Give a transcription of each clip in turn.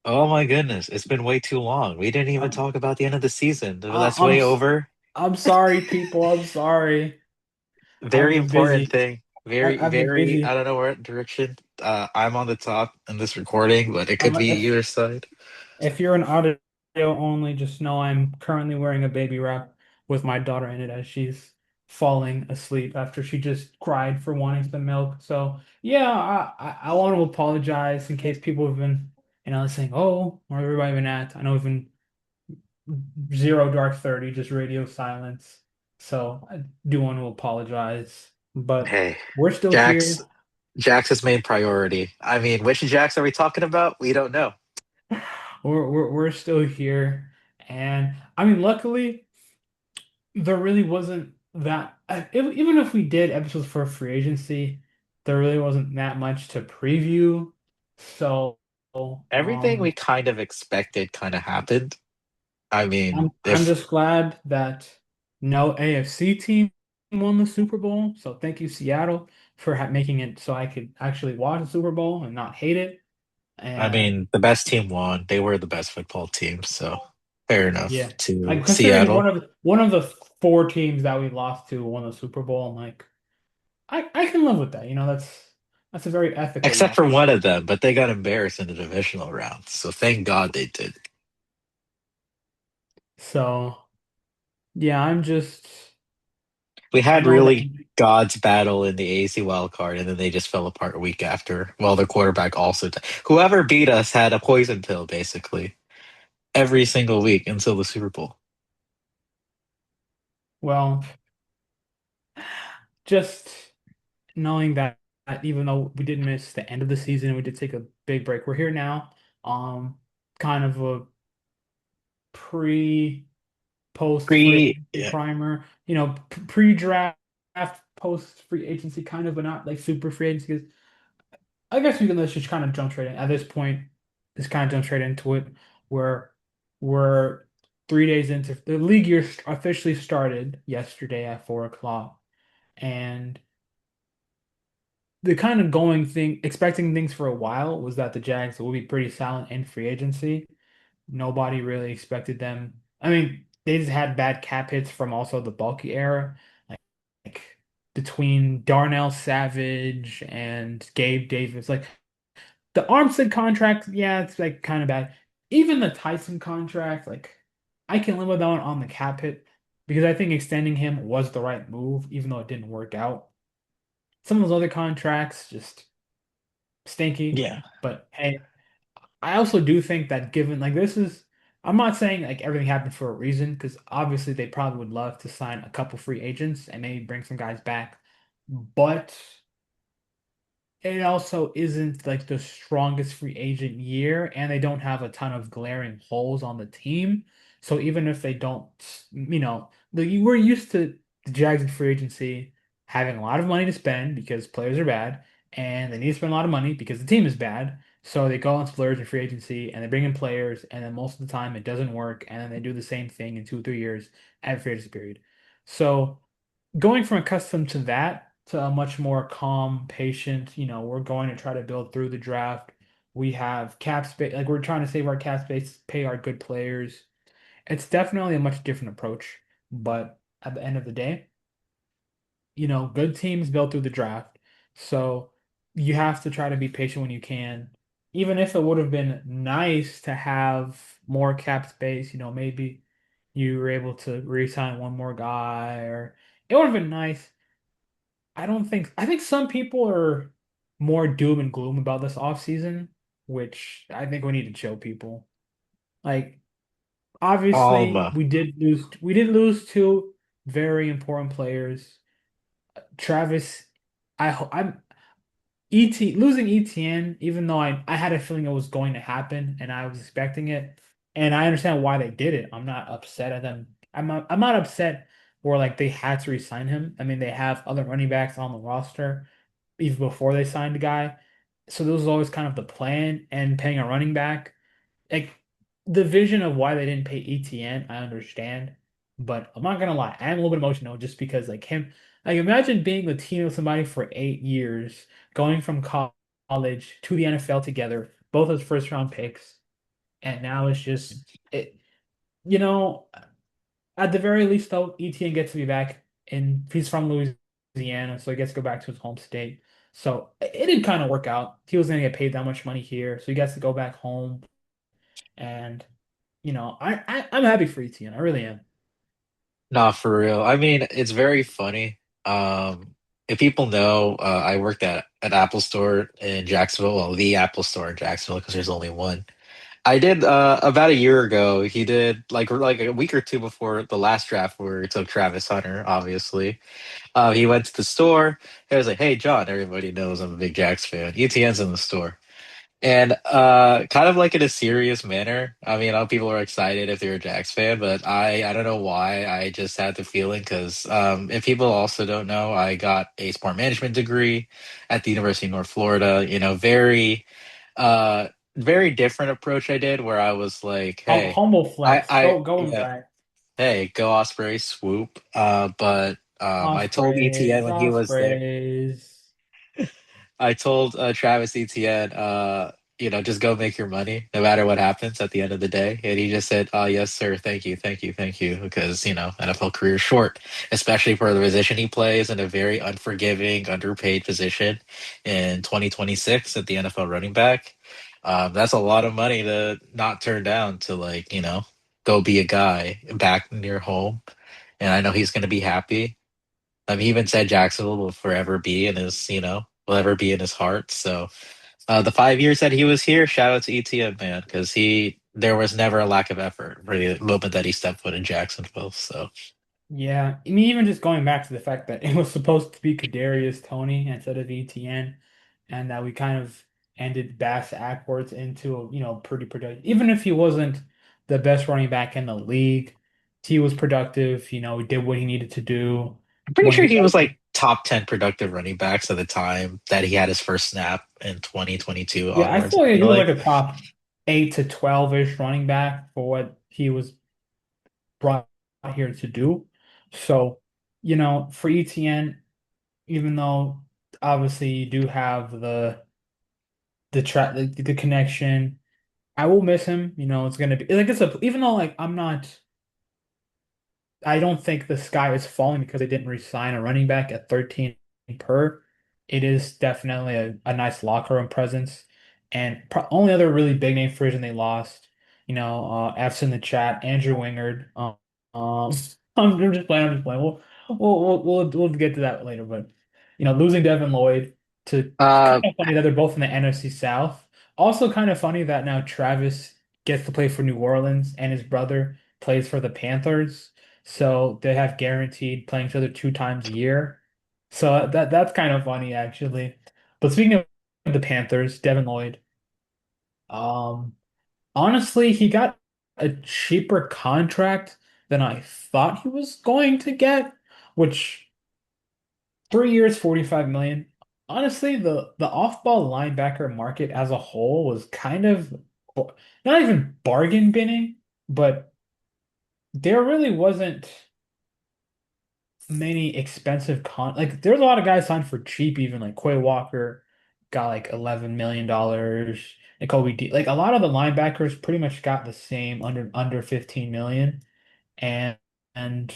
Oh my goodness, it's been way too long. We didn't even I'm talk about the end of the season. I- That's I'm way s- over. I'm sorry, people. I'm sorry. I've Very been important busy. thing. Very, I've been very, I busy. don't know what direction. I'm on the top in this recording, but it could be If either side. you're an audio only, just know I'm currently wearing a baby wrap with my daughter in it as she's falling asleep after she just cried for wanting some milk. So yeah, I want to apologize in case people have been, saying, "Oh, where everybody been at?" I know we've been zero dark 30, just radio silence. So I do want to apologize, but Hey, we're still Jax, here. Jax's main priority. I mean, which Jax are we talking about? We don't know. We're still here. And I mean, luckily, there really wasn't that, even if we did episodes for free agency, there really wasn't that much to preview. So, Everything we um, kind of expected kind of happened. I mean, I'm if just glad that no AFC team won the Super Bowl. So thank you, Seattle, for making it so I could actually watch the Super Bowl and not hate it. I And mean, the best team won. They were the best football team, so fair enough yeah, to like considering Seattle. one of the four teams that we lost to won the Super Bowl, I'm like, I can live with that. That's a very ethical Except for loss. one of them, but they got embarrassed in the divisional round. So thank God they did. So yeah, We I had know that. really God's battle in the AC wild card, and then they just fell apart a week after. Well, their quarterback also. Whoever beat us had a poison pill, basically, every single week until the Super Bowl. Well, just knowing that even though we did miss the end of the season, we did take a big break. We're here now. Kind of a pre post free agency Yeah. primer, pre-draft, post free agency kind of, but not like super free agency. 'Cause I guess we can let's just kind of jump straight in. At this point, just kind of jump straight into it. Where we're 3 days into the league year officially started yesterday at 4 o'clock, and the kind of going thing, expecting things for a while was that the Jags will be pretty silent in free agency. Nobody really expected them. I mean, they just had bad cap hits from also the bulky era, like between Darnell Savage and Gabe Davis. Like the Armstead contract, yeah, it's like kind of bad. Even the Tyson contract, like I can live with that one on the cap hit because I think extending him was the right move, even though it didn't work out. Some of those other contracts just stinky. Yeah. But hey, I also do think that given like this is, I'm not saying like everything happened for a reason because obviously they probably would love to sign a couple free agents and maybe bring some guys back, but it also isn't like the strongest free agent year, and they don't have a ton of glaring holes on the team. So even if they don't, we're used to the Jags in free agency having a lot of money to spend because players are bad, and they need to spend a lot of money because the team is bad. So they go on splurge in free agency and they bring in players, and then most of the time it doesn't work, and then they do the same thing in 2 or 3 years at free agency period. So going from accustomed to that to a much more calm, patient, we're going to try to build through the draft. We have cap space, like we're trying to save our cap space, pay our good players. It's definitely a much different approach, but at the end of the day, good teams build through the draft. So you have to try to be patient when you can. Even if it would have been nice to have more cap space, maybe you were able to re-sign one more guy, or it would have been nice. I think some people are more doom and gloom about this offseason, which I think we need to chill people. Like obviously Um, we did lose two very important players. Travis, I'm losing ETN, even though I had a feeling it was going to happen and I was expecting it, and I understand why they did it. I'm not upset at them. I'm not upset where like they had to resign him. I mean, they have other running backs on the roster even before they signed the guy. So this was always kind of the plan, and paying a running back. Like the vision of why they didn't pay ETN, I understand, but I'm not gonna lie, I'm a little bit emotional just because like him, like imagine being the team of somebody for 8 years, going from college to the NFL together, both as first round picks. and now it's just it. You know, at the very least, though, ETN gets to be back, and he's from Louisiana, so he gets to go back to his home state. So it did kind of work out. He was going to get paid that much money here, so he gets to go back home. And I'm happy for ETN. I really am. Not for real. I mean, it's very funny. If people know, I worked at an Apple store in Jacksonville. Well, the Apple store in Jacksonville because there's only one. I did about a year ago. He did like a week or two before the last draft where he took Travis Hunter. Obviously, he went to the store. He was like, "Hey, John, everybody knows I'm a big Jags fan. ETN's in the store." And kind of like in a serious manner. I mean, I know people are excited if they're a Jags fan, but I don't know why. I just had the feeling because if people also don't know, I got a sport management degree at the University of North Florida. Uh, very different approach I did where I was like, hey, Humble flex. I Go and yeah, brag. hey, go Osprey, swoop. But I told ETN Ospreys, when he was there. Ospreys. I told Travis Etienne, just go make your money no matter what happens at the end of the day. And he just said, "Oh, yes, sir. Thank you, thank you, thank you." Because, NFL career is short, especially for the position he plays in a very unforgiving, underpaid position in 2026 at the NFL running back. That's a lot of money to not turn down to, go be a guy back near home. And I know he's going to be happy. He even said Jacksonville will forever be in his, will ever be in his heart. So the 5 years that he was here, shout out to ETN, man, because there was never a lack of effort for the moment that he stepped foot in Jacksonville. So Yeah, I mean, even just going back to the fact that it was supposed to be Kadarius Toney instead of ETN, and that we kind of ended Bass Ackworth into a, pretty productive. Even if he wasn't the best running back in the league, he was productive. He did what he needed to do I'm pretty when sure he he was wasn't. like top 10 productive running backs at the time that he had his first snap in 2022 Yeah, I onwards, feel I like he feel was like. like a top 8 to 12-ish running back for what he was brought here to do. So, for ETN, even though obviously you do have the connection, I will miss him. It's gonna be like even though like I don't think the sky is falling because they didn't re-sign a running back at 13 per. It is definitely a nice locker room presence. And only other really big name free agent they lost, F's in the chat, Andrew Wingard. Um, I'm just playing. I'm just playing. We'll get to that later. But losing Devin Lloyd to Uh, kind of funny that they're both in the NFC South. Also, kind of funny that now Travis gets to play for New Orleans and his brother plays for the Panthers. So they have guaranteed playing each other 2 times a year. So that's kind of funny actually. But speaking of the Panthers, Devin Lloyd, um, honestly, he got a cheaper contract than I thought he was going to get, which 3 years, 45 million. Honestly, the off-ball linebacker market as a whole was kind of not even bargain binning, but there really wasn't many expensive like there's a lot of guys signed for cheap even like Quay Walker got like $11 million, and Kobe D like a lot of the linebackers pretty much got the same under 15 million, and and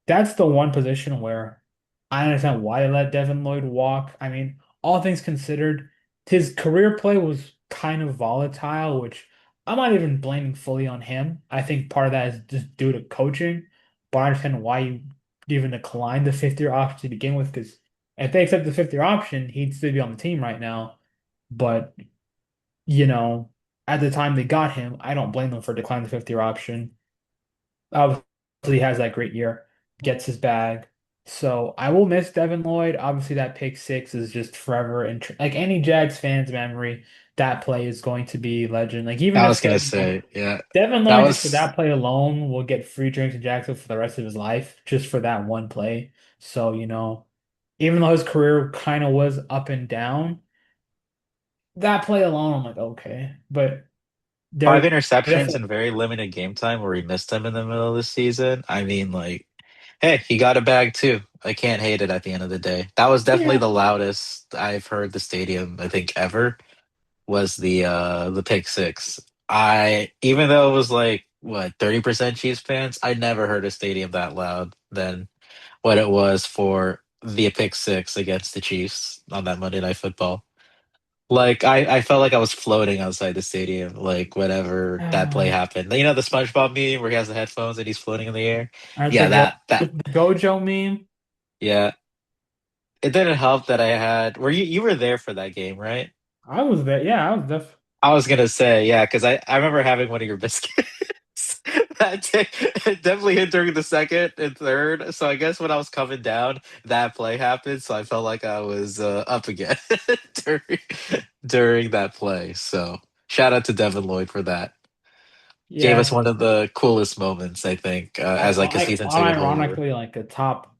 that's the one position where I understand why they let Devin Lloyd walk. I mean, all things considered, his career play was kind of volatile, which I'm not even blaming fully on him. I think part of that is just due to coaching, but I understand why you even declined the fifth-year option to begin with, because if they accept the fifth-year option, he'd still be on the team right now. But, you know, at the time they got him, I don't blame them for declining the fifth-year option. Obviously, he has that great year, gets his bag. So I will miss Devin Lloyd. Obviously, that pick six is just forever, and like any Jags fans' memory, that play is going to be legend. Like even I if was gonna say, yeah, Devin that Lloyd just for was that play alone will get free drinks in Jacksonville for the rest of his life, just for that one play. So even though his career kind of was up and down, that play alone, I'm like okay, but five they're interceptions definitely and very limited game time where he missed them in the middle of the season. I mean, like, hey, he got a bag too. I can't hate it at the end of the day. That was definitely yeah. the loudest I've heard the stadium, I think, ever was the pick six. Even though it was like what 30% Chiefs fans, I never heard a stadium that loud than what it was for the pick six against the Chiefs on that Monday Night Football. Like I felt like I was floating outside the stadium, like whenever that play Uh, happened. You know the SpongeBob meme where he has the headphones and he's floating in the air? I'd Yeah, say go that. the Gojo meme. Yeah. It didn't help that I had were you were there for that game, right? I was there. Yeah, I was def I was gonna say, yeah, because I remember having one of your biscuits that day. It definitely hit during the second and third. So I guess when I was coming down, that play happened. So I felt like I was up again during during that play. So shout out to Devin Lloyd for that. Gave us yeah. one of the coolest moments, I think, as like a season ticket holder. Unironically like a top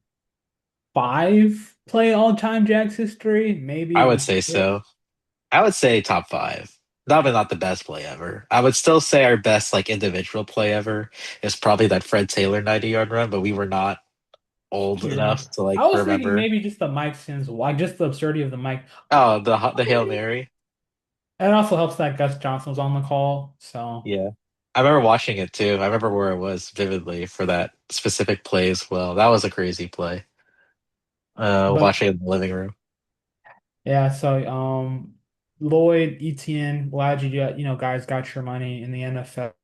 five play all time Jags history, maybe I would even say six. so. I would say top five. Probably not the best play ever. I would still say our best like individual play ever is probably that Fred Taylor 90-yard run, but we were not old Yeah. enough to like I was thinking remember. maybe just the Mike Sims, like just the absurdity of the Mike. Oh, the Hail Mary. It also helps that Gus Johnson was on the call. So, Yeah. I remember watching it too. I remember where I was vividly for that specific play as well. That was a crazy play. but Watching it in the living room. yeah, so Lloyd, ETN, glad guys got your money in the NFL,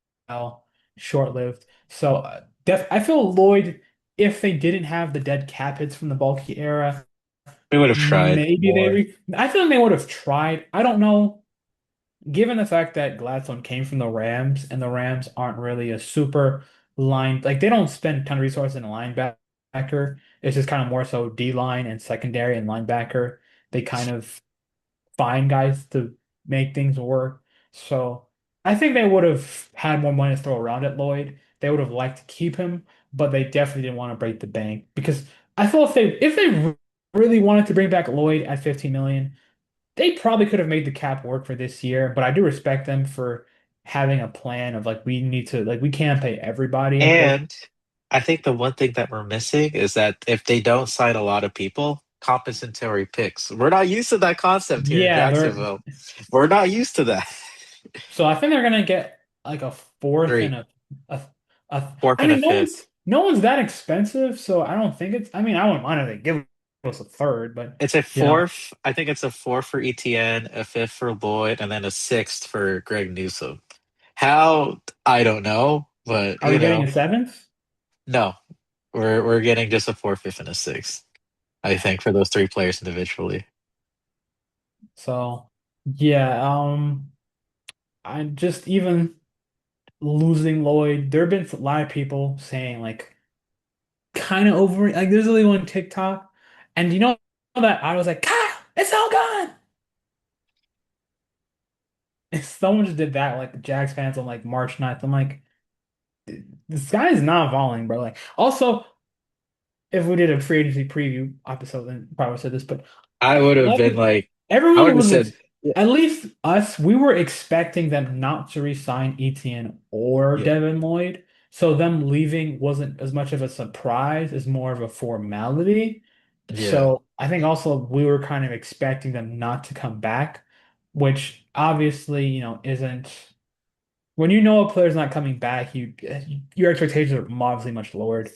short-lived. So I feel Lloyd, if they didn't have the dead cap hits from the bulky era, We would have tried maybe more. I feel like they would have tried. I don't know. Given the fact that Gladstone came from the Rams and the Rams aren't really a super line, like they don't spend a ton of resources in a linebacker. It's just kind of more so D line and secondary and linebacker. They kind of find guys to make things work. So I think they would have had more money to throw around at Lloyd. They would have liked to keep him, but they definitely didn't want to break the bank because I feel if they really wanted to bring back Lloyd at 15 million, they probably could have made the cap work for this year, but I do respect them for having a plan of like we need to like we can't pay everybody, unfortunately. And I think the one thing that we're missing is that if they don't sign a lot of people, compensatory picks. We're not used to that concept here in Yeah, they're Jacksonville. We're not used to that. so I think they're gonna get like a fourth and Three, a, a fourth, I and a mean fifth. no one's that expensive, so I don't think it's I mean I wouldn't mind if they give us a third, but It's a you know, fourth. I think it's a fourth for ETN, a fifth for Lloyd, and then a sixth for Greg Newsome. How? I don't know, but are we getting a seventh? no, we're getting just a fourth, fifth, and a sixth. I think for those three players individually. So yeah, I just even losing Lloyd, there have been a lot of people saying like kind of over like there's only one TikTok and you know that I was like Kyle it's all gone and someone just did that like the Jags fans on like March 9th. I'm like this guy is not falling bro like also if we did a free agency preview episode then probably said this but I would have been every, like, I would everyone have was said, yeah, at least us we were expecting them not to re-sign Etienne or yeah, Devin Lloyd so them leaving wasn't as much of a surprise as more of a formality. yeah. So I think also we were kind of expecting them not to come back, which obviously, isn't when you know a player's not coming back, your expectations are obviously much lowered.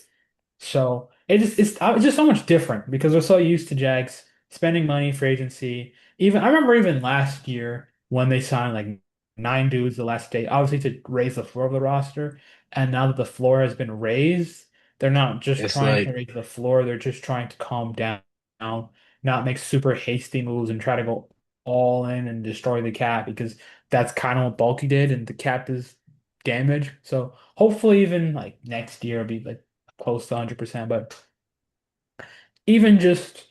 So it's just so much different because we're so used to Jags spending money for agency. Even I remember even last year when they signed like nine dudes the last day, obviously to raise the floor of the roster. And now that the floor has been raised, they're not just It's trying to like, raise the floor, they're just trying to calm down, not make super hasty moves and try to go all in and destroy the cap because that's kind of what Bulky did, and the cap is damaged. So hopefully even like next year it'll be like close to 100%, but even just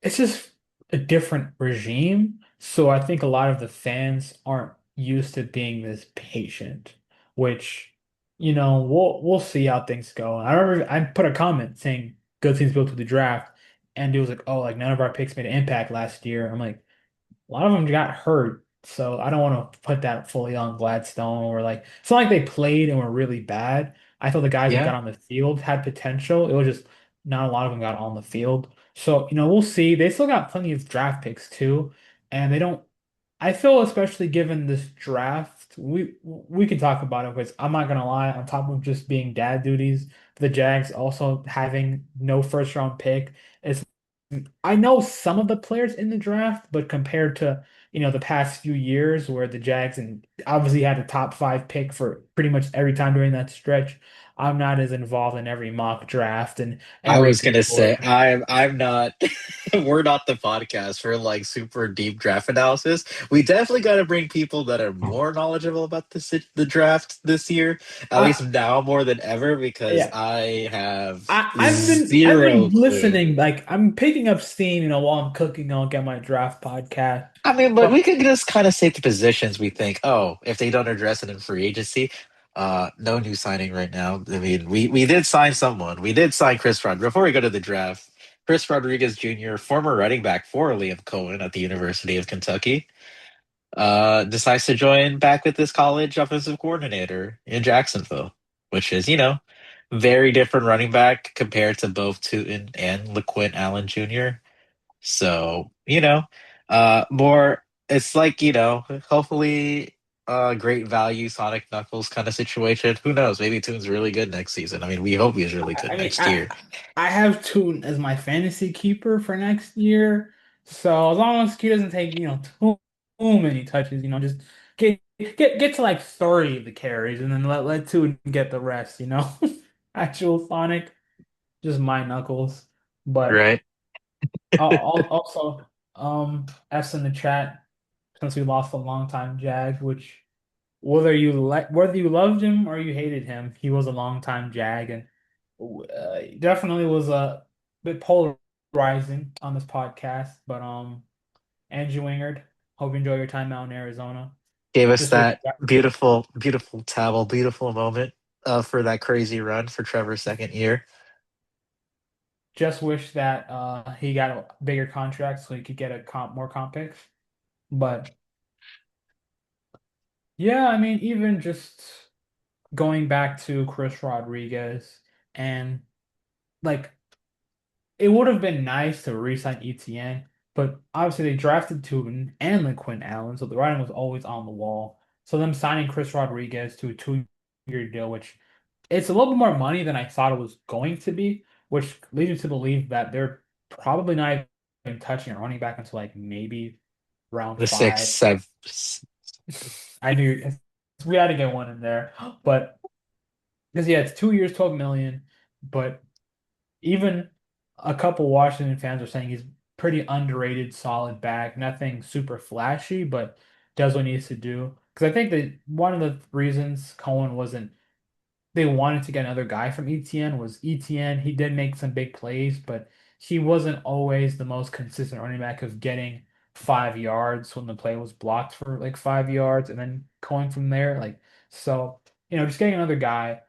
it's just a different regime. So I think a lot of the fans aren't used to being this patient, which we'll see how things go. I remember I put a comment saying good things built to the draft, and it was like, oh, like none of our picks made an impact last year. I'm like, a lot of them got hurt, so I don't want to put that fully on Gladstone or like it's not like they played and were really bad. I thought the guys that yeah, got on the field had potential. It was just not a lot of them got on the field. So, we'll see. They still got plenty of draft picks too, and they don't I feel especially given this draft draft, we can talk about it because I'm not gonna lie, on top of just being dad duties, the Jags also having no first round pick. It's I know some of the players in the draft, but compared to, the past few years where the Jags and obviously had a top five pick for pretty much every time during that stretch, I'm not as involved in every mock draft and I every was gonna big board. say I'm not we're not the podcast for like super deep draft analysis. We definitely got to bring people that are more knowledgeable about the draft this year, at least I now more than ever, because yeah. I have I've been zero clue. listening, like I'm picking up steam, while I'm cooking, I'll get my draft podcast. I mean, but But we could just kind of say the positions we think, oh, if they don't address it in free agency, no new signing right now. I mean, we did sign someone. We did sign Chris Rodriguez. Before we go to the draft, Chris Rodriguez Jr., former running back for Liam Cohen at the University of Kentucky, decides to join back with this college offensive coordinator in Jacksonville, which is, very different running back compared to both Tootin and LaQuint Allen Jr. So, more, it's like, hopefully great value Sonic Knuckles kind of situation. Who knows? Maybe Toon's really good next season. I mean, we hope he's really I good mean, next I year. I have Toon as my fantasy keeper for next year. So as long as he doesn't take, too many touches, just get to like 30 of the carries and then let Toon get the rest. Actual Sonic, just my Knuckles. But Right? also, S in the chat, since we lost a long time Jag, which whether you loved him or you hated him, he was a long time Jag and definitely was a bit polarizing on this podcast. But Andrew Wingard, hope you enjoy your time out in Arizona. Gave us Just wish that beautiful, beautiful towel, beautiful moment for that crazy run for Trevor's second year. just wish that he got a bigger contract so he could get more comp picks. But yeah, I mean, even just going back to Chris Rodriguez and like it would have been nice to re-sign ETN, but obviously they drafted Tubin and LaQuint Allen, so the writing was always on the wall. So them signing Chris Rodriguez to a 2-year deal, which it's a little bit more money than I thought it was going to be, which leads me to believe that they're probably not even touching a running back until like maybe round The six, five. seven. I knew we had to get one in there, but because yeah, it's 2 years, 12 million, but even a couple Washington fans are saying he's pretty underrated, solid back. Nothing super flashy, but does what he needs to do. Because I think that one of the reasons Cohen wasn't, they wanted to get another guy from ETN was ETN. He did make some big plays, but he wasn't always the most consistent running back of getting 5 yards when the play was blocked for like 5 yards and then going from there. So, just getting another guy.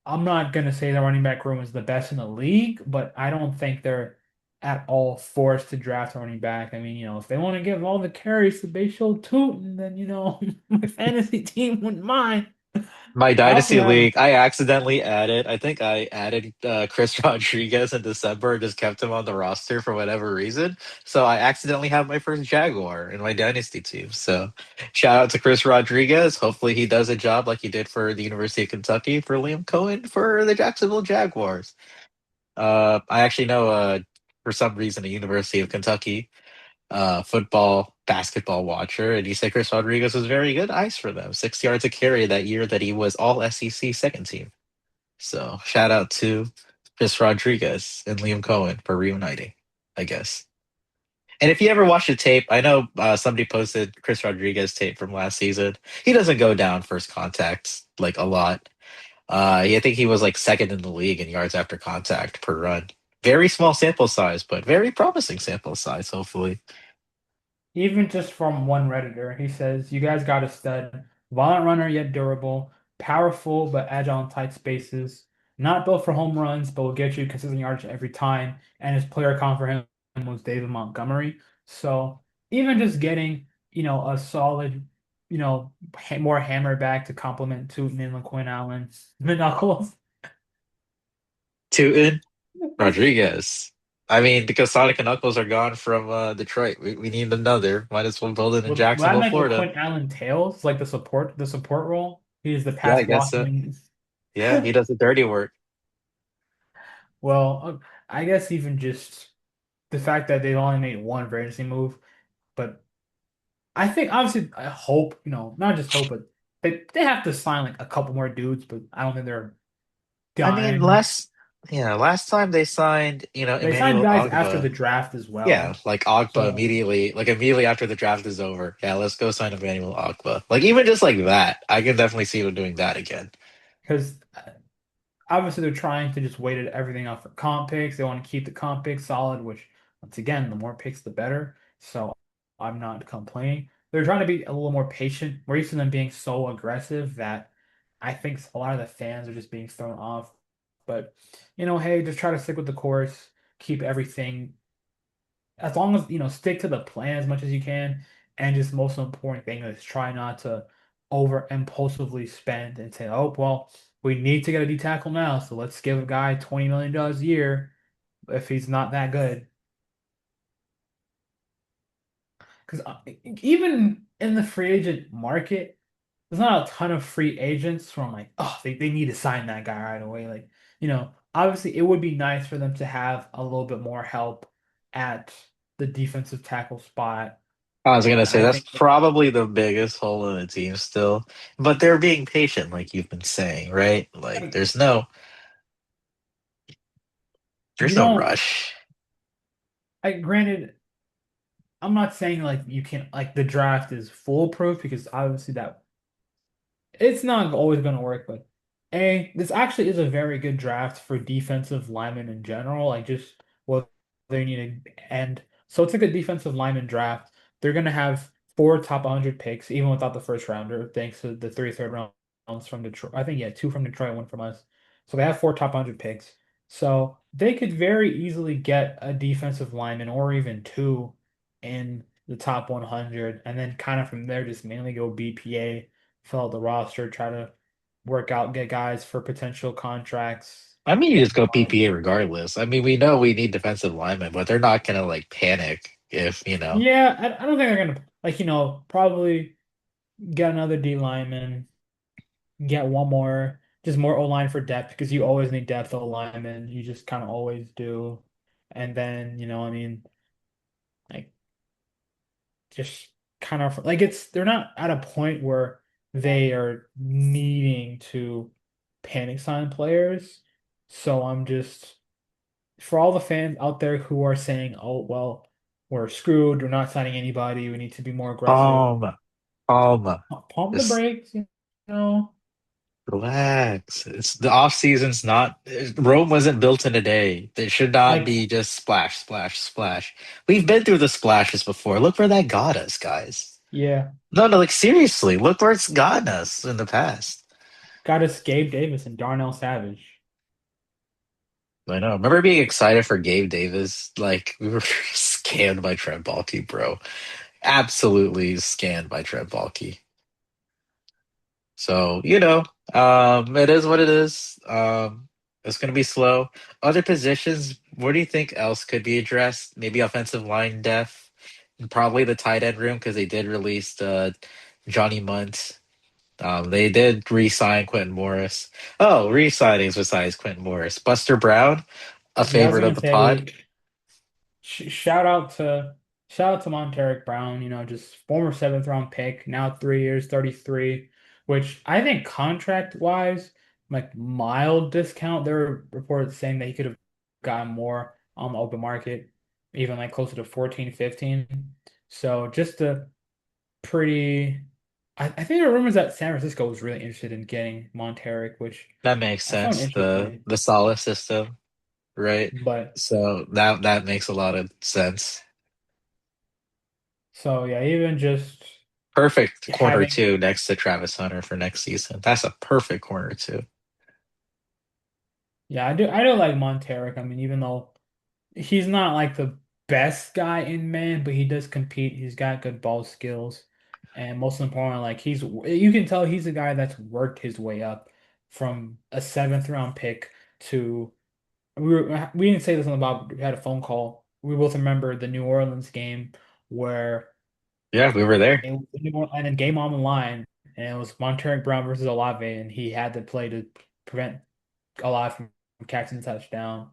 I'm not going to say the running back room is the best in the league, but I don't think they're at all forced to draft a running back. I mean, if they want to give all the carries to Bayshore Tootin, then, my fantasy team wouldn't mind. My I also dynasty have league, I think I added Chris Rodriguez in December and just kept him on the roster for whatever reason. So I accidentally have my first Jaguar in my dynasty team. So shout out to Chris Rodriguez. Hopefully he does a job like he did for the University of Kentucky for Liam Cohen for the Jacksonville Jaguars. I actually know for some reason a University of Kentucky football, basketball watcher, and he said Chris Rodriguez was very good ice for them. 6 yards a carry that year that he was all SEC second team. So shout out to Chris Rodriguez and Liam Cohen for reuniting, I guess. And if you ever watch the tape, I know somebody posted Chris Rodriguez tape from last season. He doesn't go down first contacts like a lot. I think he was like second in the league in yards after contact per run. Very small sample size, but very promising sample size, hopefully. Even just from one Redditor, he says, "You guys got a stud, violent runner yet durable, powerful but agile in tight spaces, not built for home runs, but will get you consistent yards every time." And his player comp for him was David Montgomery. So even just getting, a solid, more hammer back to complement Tootin and LaQuinn Allen, the Knuckles. Tootin Rodriguez. I mean, because Sonic and Knuckles are gone from Detroit. We need another. Might as well build it in Would that Jacksonville, make a Florida. Quinn Allen Tails like the support role? He's the Yeah, pass I guess so. blocking. Yeah, he does the dirty work. Well, I guess even just the fact that they've only made one free agency move, but I think obviously I hope, not just hope, but they have to sign like a couple more dudes, but I don't think they're I mean, dying. last time they signed, They signed Emmanuel guys after the Ogba. draft as Yeah, well. like Ogba So, immediately, like immediately after the draft is over. Yeah, let's go sign Emmanuel Ogba. Like even just like that, I can definitely see them doing that again. because obviously they're trying to just wait it everything out for comp picks. They want to keep the comp picks solid, which once again, the more picks, the better. So I'm not complaining. They're trying to be a little more patient. We're used to them being so aggressive that I think a lot of the fans are just being thrown off. But hey, just try to stick with the course, keep everything as long as stick to the plan as much as you can, and just most important thing is try not to over impulsively spend and say, oh well, we need to get a D tackle now, so let's give a guy $20 million a year if he's not that good. Because even in the free agent market, there's not a ton of free agents from like, oh, they need to sign that guy right away. Like, obviously it would be nice for them to have a little bit more help at the defensive tackle spot. I was gonna And say I that's think probably the biggest hole in the team still, but they're being patient, like you've been saying, right? Like like you there's no don't rush. granted, I'm not saying like you can like the draft is foolproof because obviously that it's not always going to work, but this actually is a very good draft for defensive linemen in general. Like just what they need to end. So it's like a defensive lineman draft. They're going to have four top 100 picks, even without the first rounder, thanks to the three third rounds from Detroit. I think, yeah, two from Detroit, one from us. So they have four top 100 picks. So they could very easily get a defensive lineman or even two in the top 100, and then kind of from there just mainly go BPA, fill out the roster, try to work out, get guys for potential contracts, I mean, you get just go guard. PPA regardless. I mean, we know we need defensive linemen, but they're not gonna like panic if Yeah, I don't think they're gonna like probably get another D lineman, get one more, just more O line for depth because you always need depth O linemen. You just kind of always do. And then I mean, like just kind of like they're not at a point where they are needing to panic sign players. So I'm just for all the fans out there who are saying, "Oh, well, we're screwed. We're not signing anybody. We need to be more aggressive." calm, calm. Pump the Just brakes, know. relax. It's the off season's not Rome wasn't built in a day. It should not Like, be just splash, splash, splash. We've been through the splashes before. Look where that got us, guys. yeah, No, no, like seriously, look where it's gotten us in the past. got us Gabe Davis and Darnell Savage. I know. Remember being excited for Gabe Davis? Like we were scanned by Trent Baalke, bro. Absolutely scanned by Trent Baalke. So, it is what it is. It's gonna be slow. Other positions, where do you think else could be addressed? Maybe offensive line depth, probably the tight end room because they did release Johnny Munt. They did re-sign Quentin Morris. Oh, re-signings besides Quentin Morris. Buster Brown, a Yeah, I was favorite of gonna the pod. say shout out to Monteric Brown, just former seventh round pick, now 3 years, 33, which I think contract wise, like mild discount. There were reports saying that he could have gotten more on the open market, even like closer to 14, 15. So just a pretty I think there are rumors that San Francisco was really interested in getting Monteric, which That makes I found sense. The interesting. the solid system, right? But So that makes a lot of sense. so yeah, even just Perfect corner having two next to Travis Hunter for next season. That's a perfect corner two. Yeah, I do like Monteric. I mean, even though he's not like the best guy in man, but he does compete. He's got good ball skills. And most important, like you can tell he's a guy that's worked his way up from a seventh round pick to we didn't say this on the Bob. We had a phone call. We both remember the New Orleans game where Yeah, we were there. it was and then game on the line, and it was Monteric Brown versus Olave, and he had to play to prevent Olave from catching the touchdown.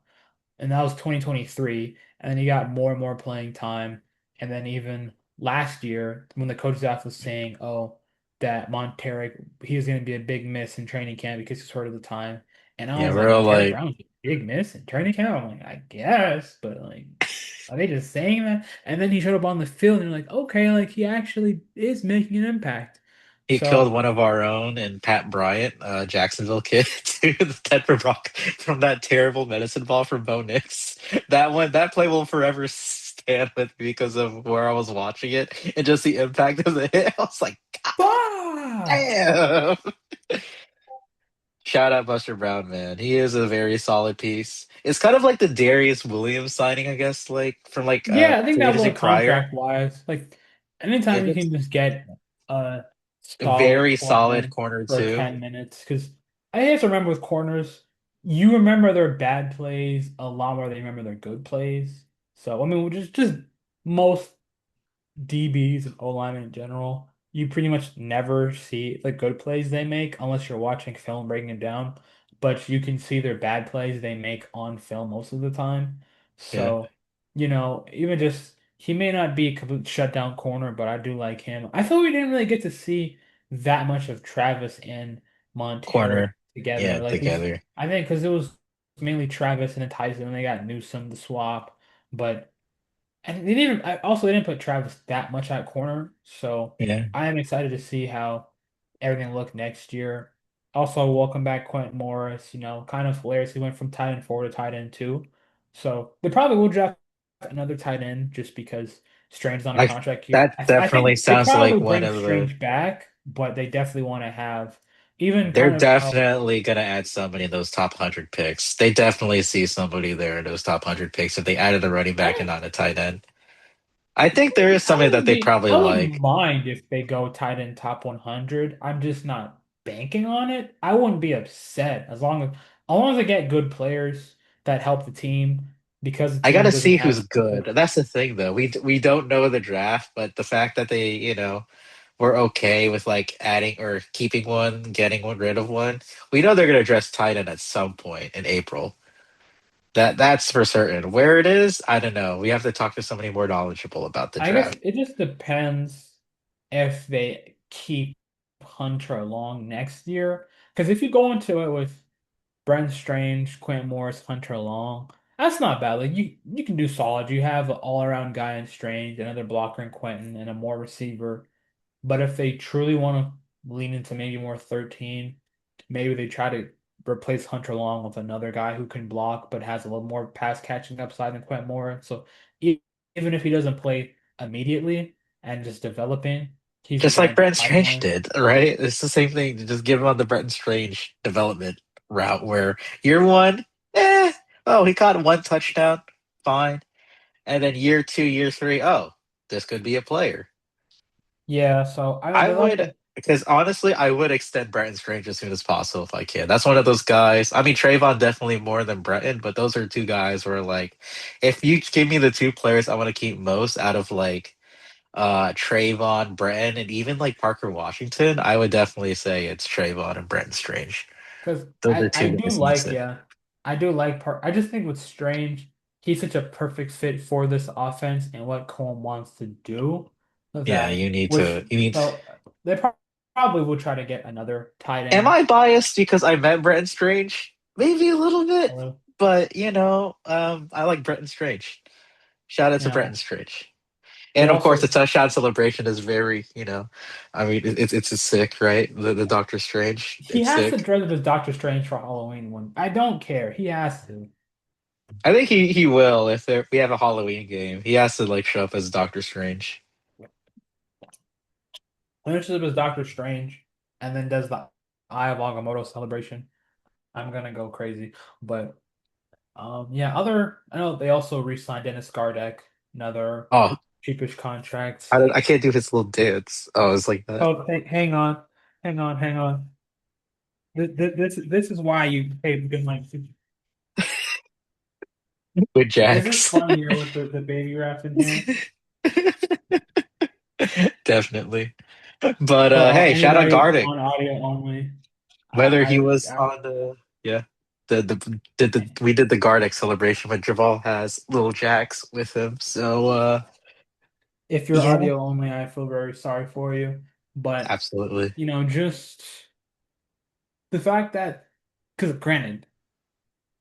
And that was 2023. And then he got more and more playing time. And then even last year, when the coach staff was saying, "Oh, that Monteric, he was going to be a big miss in training camp because he's hurt at the time," and I Yeah, was we're like, all "Monteric like, Brown's a big miss in training camp." I'm like, "I guess," but like, are they just saying that? And then he showed up on the field, and you're like, "Okay, like he actually is making an impact." he killed So. one of our own and Pat Bryant, Jacksonville kid, to the Denver Broncos from that terrible medicine ball from Bo Nix. That one, that play will forever stand with me because of where I was watching it and just the impact of the hit. I was like, Fuck! damn. Shout out Buster Brown, man. He is a very solid piece. It's kind of like the Darius Williams signing, I guess, like from like Yeah, I think free that agency was prior. contract wise. Like anytime If you it's can just get a a solid very solid corner corner for too. 10 minutes. Because I have to remember with corners, you remember their bad plays a lot more than you remember their good plays. So I mean just most DBs and O linemen in general, you pretty much never see the good plays they make unless you're watching film breaking it down. But you can see their bad plays they make on film most of the time. Yeah, So, even just he may not be a complete shutdown corner, but I do like him. I thought we didn't really get to see that much of Travis and Montero corner. together. Yeah, Like together. I think because it was mainly Travis and then Tyson, and they got Newsome to swap, but. And they didn't put Travis that much at corner, so Yeah, I am excited to see how everything look next year. Also, welcome back Quentin Morris, kind of hilarious. He went from tight end four to tight end two. So they probably will draft another tight end just because Strange's on a like contract year. that I definitely think they sounds probably like one bring of the. Strange back, but they definitely want to have even They're kind of how definitely gonna add somebody in those top 100 picks. They definitely see somebody there in those top 100 picks if they added a running back and I not a tight end. I think there is somebody that they probably I wouldn't like. mind if they go tight end top 100. I'm just not banking on it. I wouldn't be upset as long as they get good players that help the team because the I team gotta doesn't see have who's good. That's the thing, though. We don't know the draft, but the fact that they, were okay with like adding or keeping one, getting one, rid of one. We know they're gonna address tight end at some point in April. That's for certain. Where it is, I don't know. We have to talk to somebody more knowledgeable about the I guess draft. it just depends if they keep Hunter along next year. Because if you go into it with Brent Strange, Quentin Morris, Hunter Long. That's not bad. Like you can do solid. You have an all-around guy in Strange, another blocker in Quentin, and a more receiver. But if they truly want to lean into maybe more 13, maybe they try to replace Hunter Long with another guy who can block but has a little more pass catching upside than Quentin Moore. So e- even if he doesn't play immediately and just developing, he's a Just like guaranteed Brenton Strange pipeline. did, right? It's the same thing. Just give him on the Brenton Strange development route where year one, eh, oh, he caught one touchdown, fine. And then year two, year three, oh, this could be a player. Yeah, so I mean I they love would, to because honestly, I would extend Brenton Strange as soon as possible if I can. That's one of those guys. I mean, Trayvon definitely more than Brenton, but those are two guys where, like, if you give me the two players I want to keep most out of like Trayvon, Brenton, and even like Parker Washington, I would definitely say it's Trayvon and Brenton Strange. because Those are I two do guys like, instant. yeah, I do like part. I just think with Strange, he's such a perfect fit for this offense and what Cohen wants to do Yeah, that you need which to. You need. so probably will try to get another tight Am end. I biased because I met Brenton Strange? Maybe a little bit, but I like Brenton Strange. Shout out to Yeah, Brenton Strange. they And of course, the also touchdown celebration is very, I mean, it's sick, right? The Doctor Strange, he it's has to sick. dress up as Doctor Strange for Halloween one. I don't care. He has to. I think he will if we have a Halloween game. He has to like show up as Doctor Strange. Finishes up as Doctor Strange and then does the Eye of Agamotto celebration. I'm gonna go crazy, but. Yeah, I know they also re-signed Dennis Gardeck, another Oh, cheapish contract. I can't do his little dance. Oh, it's like that. Oh, hang on, hang on. This is why you pay good money. with Is this Jags. fun here with the baby rap in here? Definitely. But For hey, shout out anybody Gardick. on audio only, Whether he I, was I on the yeah, the we did the Gardick celebration, but Javal has little Jax with him. So if you're yeah, audio only, I feel very sorry for you. But absolutely. just the fact that, because granted,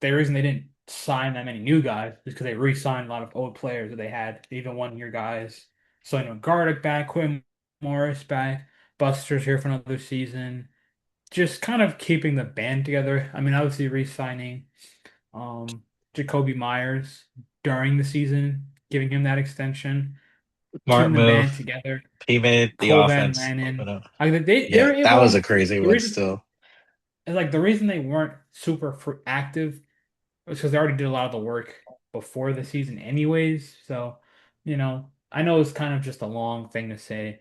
the reason they didn't sign that many new guys is because they re-signed a lot of old players that they had, even 1 year guys. So Gardick back, Quinn Morris back, Buster's here for another season. Just kind of keeping the band together. I mean, obviously re-signing um Jacoby Myers during the season, giving him that extension, Smart keeping the move. band together. He made the Cole Van offense Lannon. open up. Like they Yeah, were that was a able. crazy The one reason still. the reason they weren't super active was because they already did a lot of the work before the season, anyways. So, I know it's kind of just a long thing to say.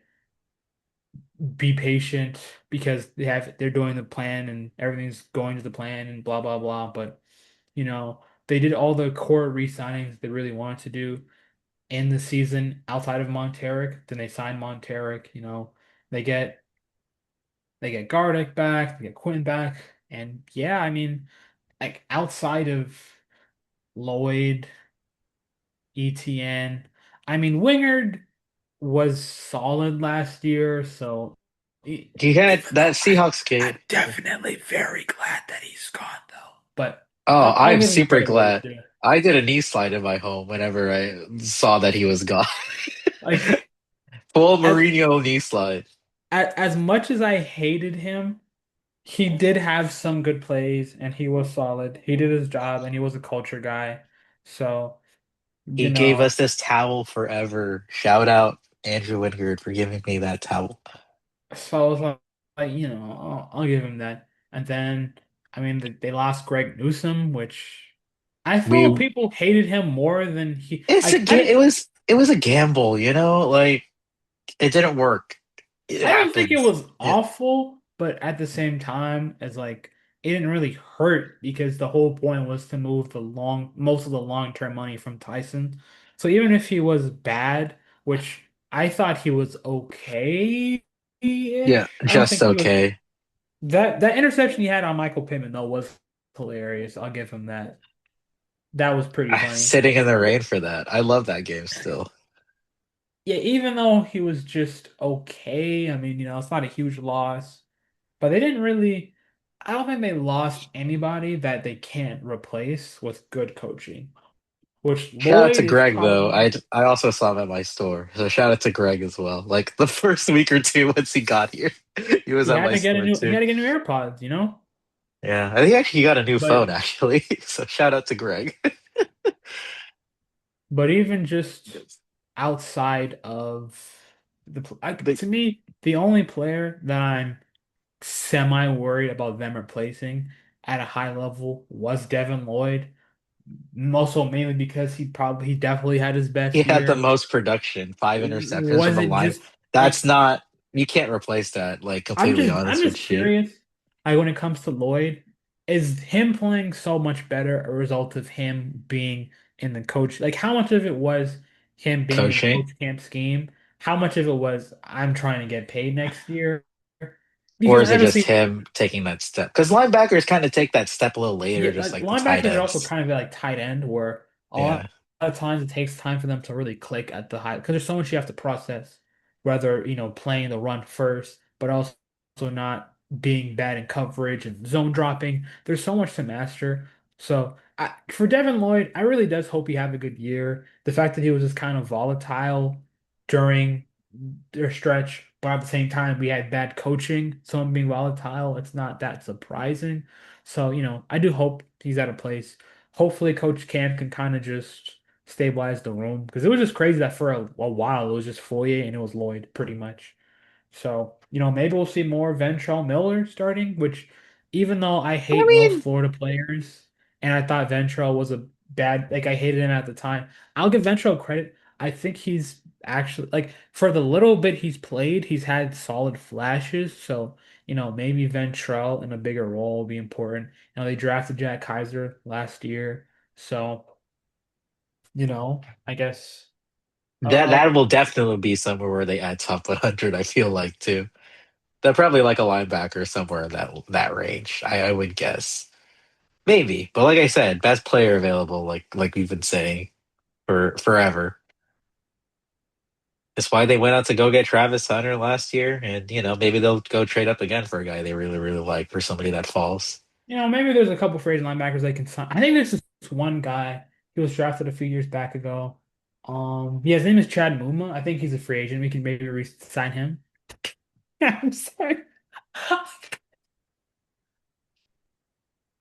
Be patient because they're doing the plan and everything's going to the plan and blah blah blah. But they did all the core re-signings they really wanted to do in the season outside of Monteric. Then they signed Monteric. They get they get Gardeck back, they get Quinn back, and yeah, I mean, like outside of Lloyd, ETN, I mean, Wingard was solid last year, so He had even that though Seahawks I'm game. definitely very glad that he's gone though. But Oh, I'll I'm give him super credit where it's glad. due. I did a knee slide in my home whenever I saw that he was gone. Like Full as Mourinho knee slide. as much as I hated him, he did have some good plays and he was solid. He did his job and he was a culture guy. So, He you gave know, us this towel forever. Shout out Andrew Wingard for giving me that towel. so I was I'll give him that. And then, I mean, they lost Greg Newsome, which I thought We people hated him more than he. it's a Like, I ga- didn't, it was a gamble, you know? Like it didn't work. It I didn't think it happens. was Yeah. awful, but at the same time, as like, it didn't really hurt because the whole point was to move most of the long-term money from Tyson. So even if he was bad, which I thought he was okay-ish, Yeah, I don't just think he was. okay. That interception he had on Michael Pittman though was hilarious. I'll give him that. That was pretty funny. Sitting in the rain for that. I love that game still. Yeah, even though he was just okay, I mean, it's not a huge loss, but they didn't really. I don't think they lost anybody that they can't replace with good coaching, which Shout out to Lloyd is Greg though. probably. I also saw him at my store. So shout out to Greg as well. Like the first week or two once he got here, he was He at had my to get a store new he too. had to get new AirPods. Yeah, I think actually he got a new phone But actually. So shout out to Greg. even just outside of The, to me, the only player that I'm semi worried about them replacing at a high level was Devin Lloyd. Also mainly because he definitely had his he best had the year. most production, 5 interceptions from Was the it line. just That's like not you can't replace that. Like completely I'm honest just with you, curious, like when it comes to Lloyd, is him playing so much better a result of him being in the coach? Like how much of it was him being in the coaching, coach camp scheme? How much of it was I'm trying to get paid next year? or Because is it just honestly, him taking that step? Because linebackers kind of take that step a little later, yeah, just like like the tight linebackers are also ends. kind of like tight end, where a lot Yeah, of times it takes time for them to really click at the high because there's so much you have to process, whether playing the run first, but also not being bad in coverage and zone dropping. There's so much to master. So for Devin Lloyd, I really does hope he have a good year. The fact that he was just kind of volatile during their stretch, but at the same time we had bad coaching, so him being volatile, it's not that surprising. So, I do hope he's at a place. Hopefully, Coach Camp can kind of just stabilize the room because it was just crazy that for a while it was just Foye and it was Lloyd pretty much. So, maybe we'll see more Ventrell Miller starting, which even though I I hate most mean, Florida players and I thought Ventrell was a bad, like I hated him at the time, I'll give Ventrell credit. I think he's actually like for the little bit he's played, he's had solid flashes. So, maybe Ventrell in a bigger role will be important. They drafted Jack Kaiser last year. So I guess. That Uh, that will definitely be somewhere where they add top 100. I feel like too. They're probably like a linebacker somewhere in that range. I would guess maybe, but like I said, best player available. Like we've been saying for forever. It's why they went out to go get Travis Hunter last year, and maybe they'll go trade up again for a guy they really really like for somebody that falls. maybe there's a couple free agent linebackers they can sign. I think there's this one guy. He was drafted a few years back ago. Yeah, his name is Chad Muma. I think he's a free agent. We can maybe re-sign him. I'm sorry.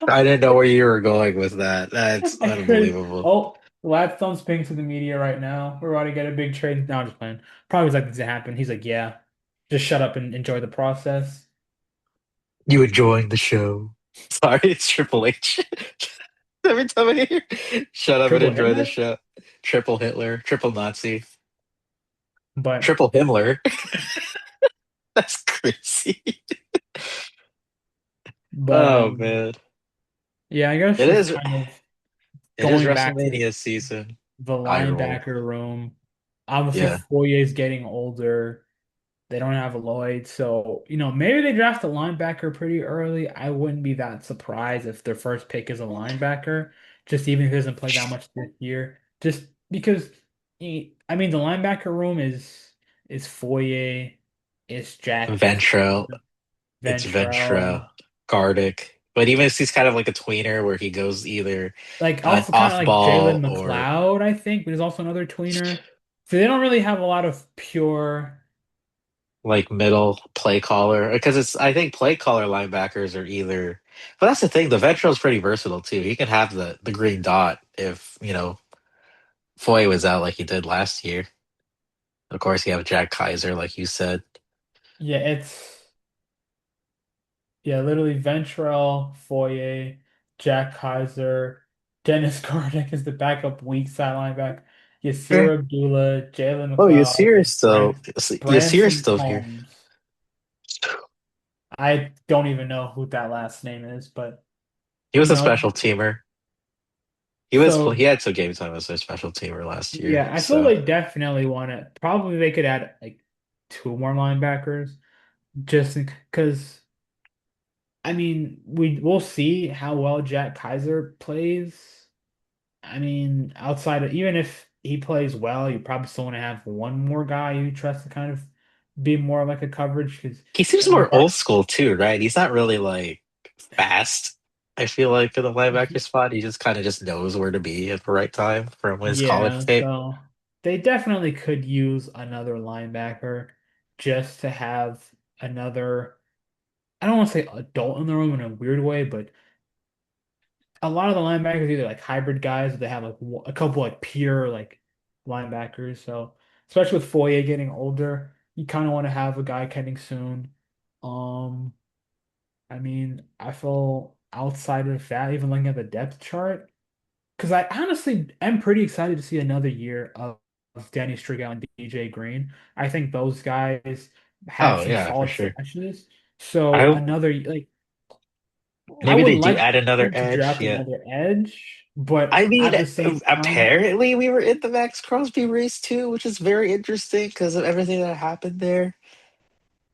I didn't know where you were going with that. That's I could. unbelievable. Oh, Gladstone's ping to the media right now. We're about to get a big trade. No, I'm just playing. Probably was like this to happen. He's like, yeah, just shut up and enjoy the process. You enjoying the show? Sorry, it's Triple H. Every time I hear, shut up and Triple enjoy the Hitler, show. Triple Hitler, triple Nazi, but triple Himmler. That's crazy. but Oh man, yeah, I guess it just is. kind of It is going back to WrestleMania season. the Eye roll. linebacker room. Obviously, Yeah. Foyer's getting older. They don't have Lloyd, so maybe they draft a linebacker pretty early. I wouldn't be that surprised if their first pick is a linebacker, just even if he doesn't play that much this year. Just because, I mean, the linebacker room is Foyer, is Jack Ventrell. It's Ventrell, Ventrell, Gardick. But even if he's kind of like a tweener where he goes either like an also kind of off like Jalen ball or McLeod, I think, but he's also another tweener. So they don't really have a lot of pure. like middle play caller. Because I think play caller linebackers are either. But that's the thing. The Ventrell's pretty versatile too. He can have the green dot if Foy was out like he did last year. Of course, you have Jack Kaiser, like you said. Yeah, it's. Yeah, literally Ventrell, Foye, Jack Kaiser, Dennis Gardeck is the backup weak side linebacker. Eh. Yasir Abdullah, Jalen Oh, McLeod, and Yasir's Branson still here. Combs. I don't even know who that last name is, but He was you a know, special teamer. He so had some game time as a special teamer last year. yeah, I feel So they definitely want to. Probably they could add like two more linebackers just because. I mean, we'll see how well Jack Kaiser plays. I mean, outside of even if he plays well, you probably still want to have one more guy you trust to kind of be more like a coverage because he seems I mean, more old school too, right? He's not really like fast. I feel like in the linebacker spot, he just kind of just knows where to be at the right time from his college yeah, tape. so they definitely could use another linebacker just to have another. I don't want to say adult in the room in a weird way, but a lot of the linebackers either like hybrid guys, or they have like a couple like pure like linebackers. So especially with Foye getting older, you kind of want to have a guy coming soon. Um, I mean, I feel outside of that, even looking at the depth chart, because I honestly am pretty excited to see another year of Danny Strigal and DJ Green. I think those guys have Oh some yeah, for solid sure. flashes. So I another like I maybe would they do like add another them to edge. draft Yeah. another edge, but I mean, at the same time, apparently we were in the Max Crosby race too, which is very interesting because of everything that happened there.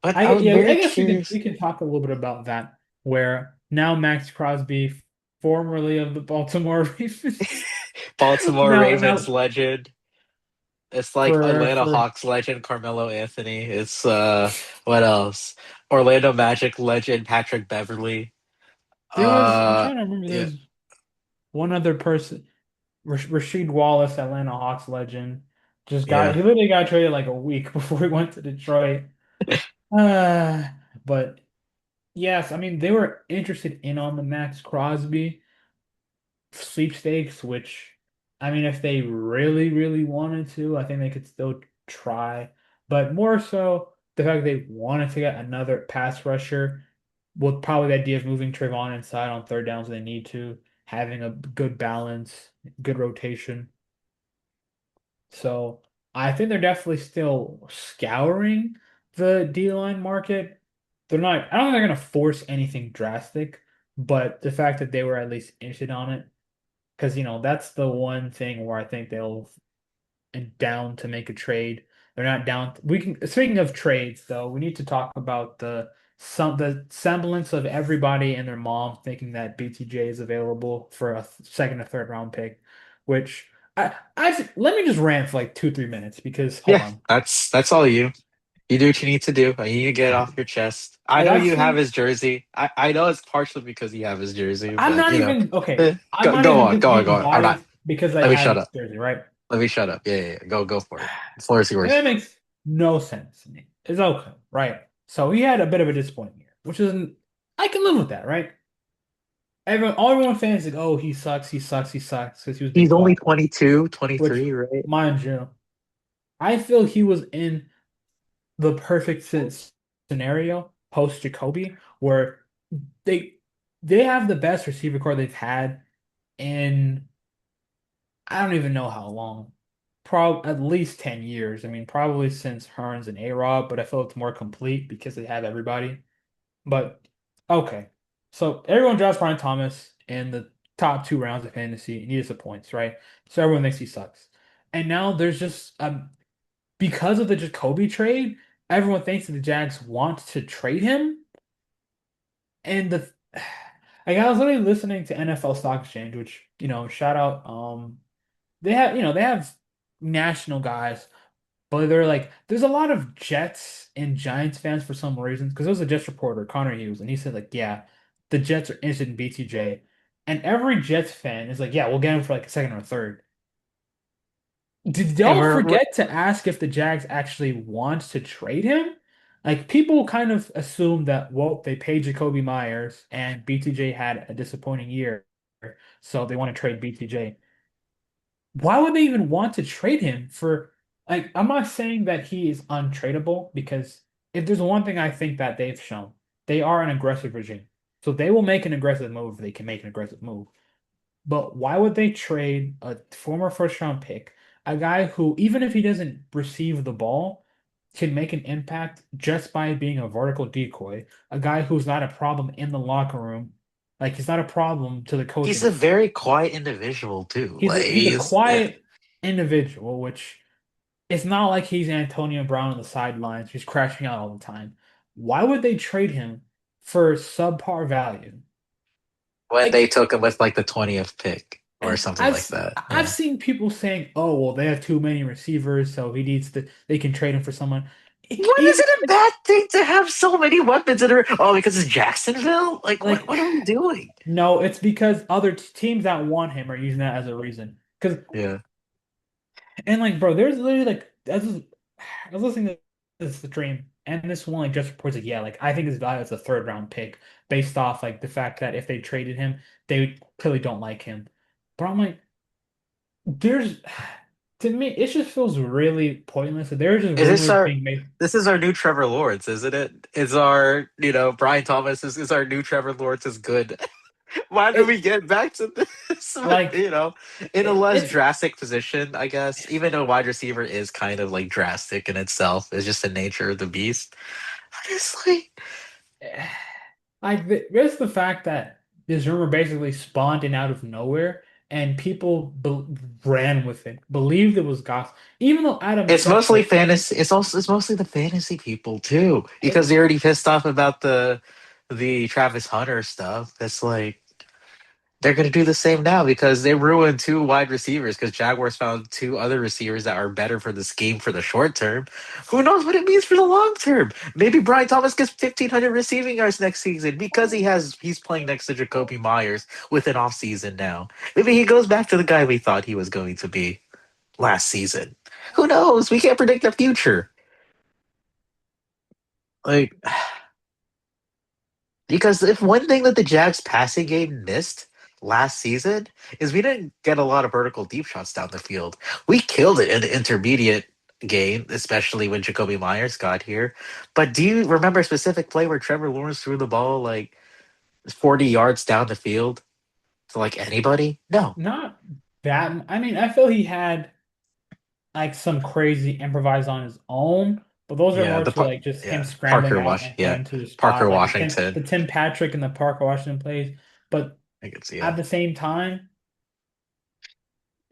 But I I'm yeah, I very guess we curious. can talk a little bit about that. Where now Max Crosby, formerly of the Baltimore Ravens, Baltimore Ravens now legend. It's like for Atlanta for Hawks legend Carmelo Anthony. It's what else? Orlando Magic legend Patrick Beverly. I'm Uh trying to remember yeah, there's one other person, Rasheed Wallace, Atlanta Hawks legend, yeah. he literally got traded like a week before he went to Detroit. Uh, but yes, I mean they were interested in on the Max Crosby sweepstakes, which I mean, if they really, really wanted to, I think they could still try. But more so, the fact they wanted to get another pass rusher with probably the idea of moving Trayvon inside on third downs when they need to, having a good balance, good rotation. So I think they're definitely still scouring the D-line market. I don't think they're going to force anything drastic, but the fact that they were at least interested on it because that's the one thing where I think they'll and down to make a trade. They're not down. We can. Speaking of trades, though, we need to talk about the semblance of everybody and their mom thinking that BTJ is available for a second or third round pick, which I let me just rant for like 2, 3 minutes because hold Yeah, on. that's all you. You do what you need to do. You need to get it off your chest. I Like know I've you have seen. his jersey. I know it's partially because you have his jersey, I'm but not even okay. I'm not go even on, just go on, go being on. Or not. biased because I Let me have shut his up. jersey, right? Let me shut up. Yeah, yeah, yeah. Go for it. The floor is yours. That makes no sense to me. It's okay, right? So he had a bit of a disappointing year, which isn't. I can live with that, right? Everyone fans like, oh, he sucks, he sucks, he sucks because he was being He's only quiet. 22, Which, 23, right? mind you, I feel he was in the perfect scenario post Jacoby, where they they have the best receiver core they've had in I don't even know how long. At least 10 years. I mean, probably since Hearns and A-Rob, but I feel it's more complete because they have everybody. But okay. So everyone drafts Brian Thomas in the top 2 rounds of fantasy and he disappoints, right? So everyone thinks he sucks. And now there's just because of the Jacoby trade, everyone thinks that the Jags want to trade him. And the like I was literally listening to NFL Stock Exchange, which, shout out they have national guys, but they're like there's a lot of Jets and Giants fans for some reason because there was a Jets reporter, Connor Hughes, and he said like, yeah, the Jets are interested in BTJ, and every Jets fan is like, yeah, we'll get him for like a second or third. Did Hey, y'all forget to ask if the Jags actually want to trade him? Like people kind of assume that, well, they paid Jacoby Myers and BTJ had a disappointing year, so they want to trade BTJ. Why would they even want to trade him for like I'm not saying that he is untradeable because if there's one thing I think that they've shown, they are an aggressive regime. So they will make an aggressive move if they can make an aggressive move. But why would they trade a former first round pick, a guy who, even if he doesn't receive the ball, can make an impact just by being a vertical decoy, a guy who's not a problem in the locker room, like he's not a problem to the He's a coaching. very quiet individual too. He's a Like he's a he's quiet individual, which it's not like he's Antonio Brown on the sidelines, he's crashing out all the time. Why would they trade him for subpar value? when they Like, took him with like the 20th pick or and something like that. I've Yeah. seen people saying, "Oh, well, they have too many receivers, so he needs to. They can trade him for someone." When is Even it a bad thing to have so many weapons in a oh because it's Jacksonville? Like like, what are we doing? no, it's because other teams that want him are using that as a reason. Because Yeah. and like, bro, there's literally like I was listening to this stream, and this one like just reports like, yeah, like I think his value is a third round pick based off like the fact that if they traded him, they clearly don't like him. But I'm like, there's to me, it just feels really pointless. There's just Is this rumors our being made. this is our new Trevor Lawrence, isn't it? Is our Brian Thomas is our new Trevor Lawrence is good. Why did It we get back to this? like In a less it's drastic position, I guess. Even though wide receiver is kind of like drastic in itself, it's just the nature of the beast. Honestly, like there's the fact that this rumor basically spawned in out of nowhere, and people be ran with it, believed it was gossip, even though Adam it's Schefter. mostly fantasy. It's mostly the fantasy people too, because It, they're already pissed off about the Travis Hunter stuff. That's like they're going to do the same now because they ruined two wide receivers because Jaguars found two other receivers that are better for this game for the short term. Who knows what it means for the long term? Maybe Brian Thomas gets 1,500 receiving yards next season because he's playing next to Jacoby Myers with an off season now. Maybe he goes back to the guy we thought he was going to be last season. Who knows? We can't predict the future. Like because if one thing that the Jags passing game missed last season is we didn't get a lot of vertical deep shots down the field. We killed it in the intermediate game, especially when Jacoby Myers got here. But do you remember a specific play where Trevor Lawrence threw the ball like 40 yards down the field to like anybody? No. not that. I mean, I feel he had like some crazy improvise on his own, but those are Yeah, more to like just him scrambling out and Yeah. getting to the Parker spot, like Washington. the Tim Patrick and the Parker Washington plays. But I can see, yeah. at the same time.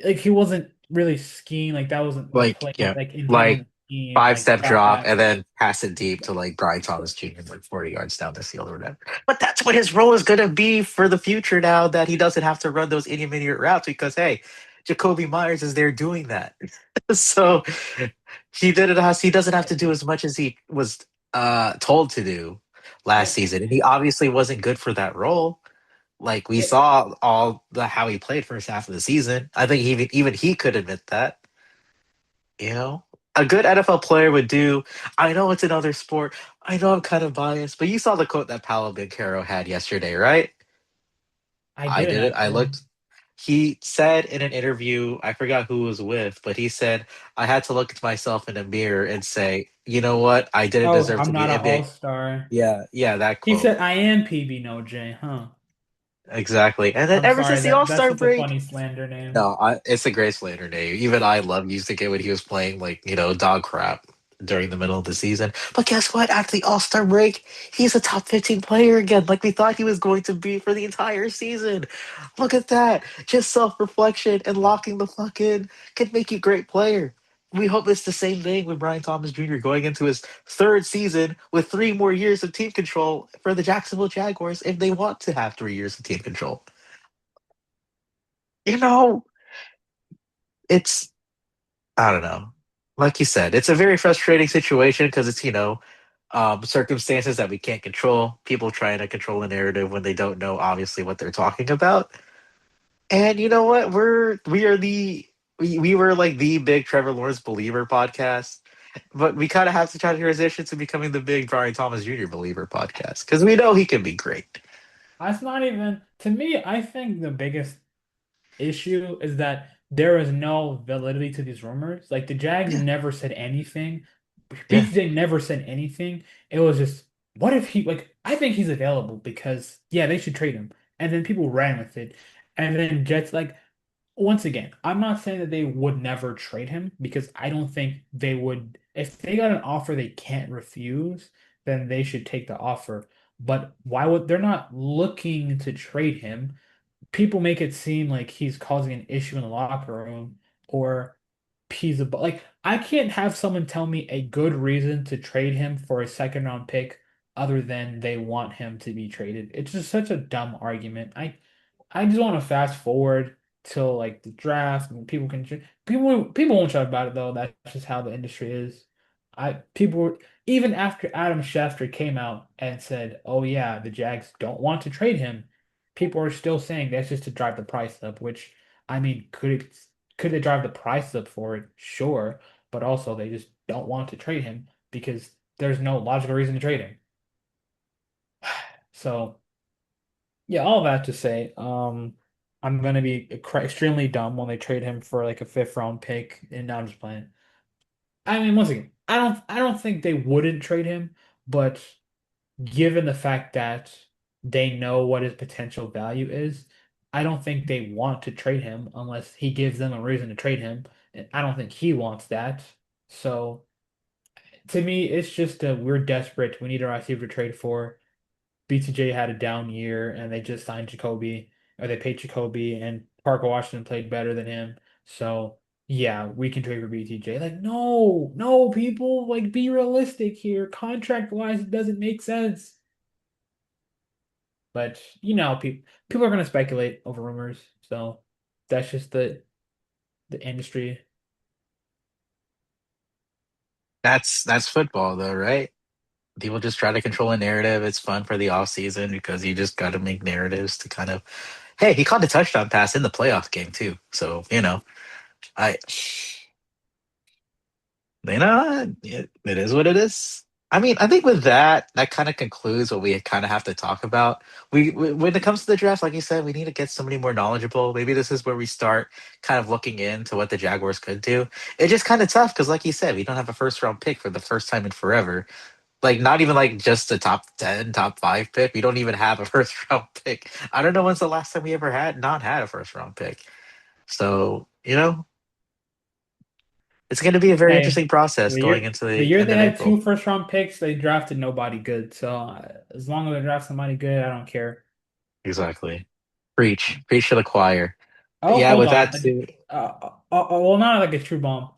like he wasn't really skiing. Like that wasn't the Like, play. yeah, Like intended on like the team. five Like step drop drop pass. and then pass it deep to like Brian Thomas Jr. like 40 yards down the field or whatever. But that's what his role is gonna be for the future now that he doesn't have to run those intermediate routes because hey, Jacoby Myers is there doing that. So he doesn't have to do as much as he was told to do last I, season. And he obviously wasn't good for that role. Like we yeah, saw all the how he played first half of the season. I think even he could admit that. You know, a good NFL player would do. I know it's another sport. I know I'm kind of biased, but you saw the quote that Paolo Banchero had yesterday, right? I I didn't did it. I actually. looked. He said in an interview, I forgot who it was with, but he said, I had to look at myself in a mirror and say, you know what? I didn't Oh, deserve I'm to not be an NBA. all-star. Yeah, yeah, that He quote. said I am PB no J, huh? Exactly. And then I'm ever sorry, since the All that's Star such a break, funny slander name. no, it's a great slater name. Even I love using it when he was playing like, dog crap during the middle of the season. But guess what? After the All-Star break, he's a top 15 player again, like we thought he was going to be for the entire season. Look at that. Just self-reflection and locking the fuck in can make you a great player. We hope it's the same thing with Brian Thomas Jr. going into his third season with 3 more years of team control for the Jacksonville Jaguars if they want to have 3 years of team control. You know, it's I don't know. Like you said, it's a very frustrating situation because it's, circumstances that we can't control. People trying to control a narrative when they don't know obviously what they're talking about. And you know what? We were like the big Trevor Lawrence believer podcast, but we kind of have to try to transition to becoming the big Brian Thomas Jr. believer podcast because we know he can be great. That's not even to me. I think the biggest issue is that there is no validity to these rumors. Like the Jags Yeah, never said anything. yeah. BTJ never said anything. It was just, what if he like I think he's available because yeah, they should trade him. And then people ran with it. And then Jets like once again, I'm not saying that they would never trade him because I don't think they would. If they got an offer they can't refuse, then they should take the offer. But why would they're not looking to trade him? People make it seem like he's causing an issue in the locker room or he's a like I can't have someone tell me a good reason to trade him for a second round pick other than they want him to be traded. It's just such a dumb argument. I just want to fast forward till like the draft and people won't chat about it though. That's just how the industry is. Even after Adam Schefter came out and said, "Oh yeah, the Jags don't want to trade him," people are still saying that's just to drive the price up. Which I mean, could they drive the price up for it? Sure, but also they just don't want to trade him because there's no logical reason to trade him. So. Yeah, all that to say, I'm gonna be extremely dumb when they trade him for like a fifth round pick, and now I'm just playing. I mean, once again, I don't think they wouldn't trade him, but given the fact that they know what his potential value is, I don't think they want to trade him unless he gives them a reason to trade him, and I don't think he wants that. So to me, it's just a we're desperate. We need a receiver to trade for. BTJ had a down year and they just signed Jacoby or they paid Jacoby and Parker Washington played better than him. So yeah, we can trade for BTJ. Like, no, no, people, like be realistic here. Contract wise, it doesn't make sense. But people are gonna speculate over rumors. So that's just the industry. That's football though, right? People just try to control a narrative. It's fun for the off season because you just got to make narratives to kind of. Hey, he caught a touchdown pass in the playoff game too. So I, it is what it is. I mean, I think with that, that kind of concludes what we kind of have to talk about. When it comes to the draft, like you said, we need to get somebody more knowledgeable. Maybe this is where we start kind of looking into what the Jaguars could do. It's just kind of tough because, like you said, we don't have a first round pick for the first time in forever. Like not even like just a top 10, top five pick. We don't even have a first round pick. I don't know when's the last time we ever had not had a first round pick. So, it's going to be a very Hey, interesting process the going year into the the year end they of had April. two first round picks, they drafted nobody good. So as long as they draft somebody good, I don't care. Exactly. Preach to the choir. Oh, Yeah, hold with on. that too. Well, not like a true bomb.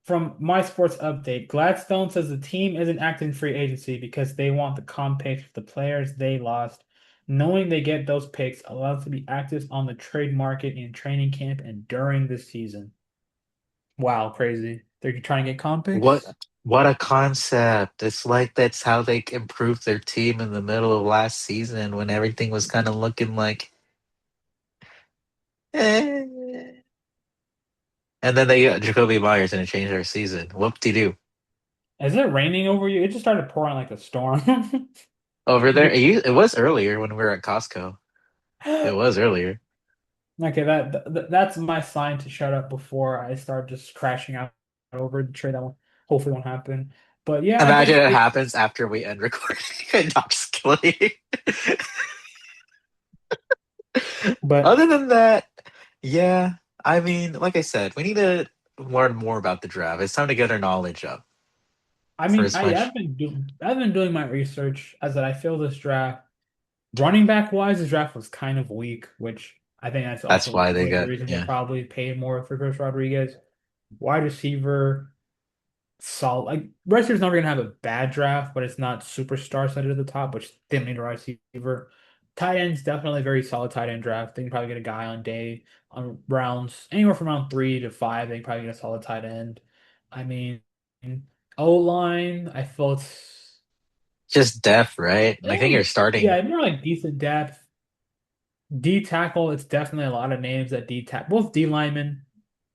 From My Sports Update, Gladstone says the team isn't acting in free agency because they want the comp picks for the players they lost. Knowing they get those picks allows to be active on the trade market in training camp and during the season. Wow, crazy. They're trying to get comp What picks? what a concept. It's like that's how they improved their team in the middle of last season when everything was kind of looking like eh. And then they got Jacoby Myers and it changed their season. Whoop-de-doo. Is it raining over you? It just started pouring like a storm. Over there, it was earlier when we were at Costco. It was earlier. Okay, that's my sign to shut up before I start just crashing out over the trade. That one hopefully won't happen. But yeah, I Imagine guess it it, happens after we end recording. Not just kidding. but Other than that, yeah. I mean, like I said, we need to learn more about the draft. It's time to get our knowledge up I for mean, as much. I've been doing my research as that I feel this draft running back wise, this draft was kind of weak, which I think that's That's also why they part of the got, reason they yeah. probably paid more for Chris Rodriguez. Wide receiver. Solid. Like Redskins never gonna have a bad draft, but it's not superstar studded at the top, which they need a wide receiver. Tight ends definitely very solid tight end draft. They can probably get a guy on rounds anywhere from round 3 to 5. They can probably get a solid tight end. I mean, O line, I felt Just depth, right? And I think you're starting, yeah, more like decent depth. D tackle, it's definitely a lot of names at D tackle, both D linemen,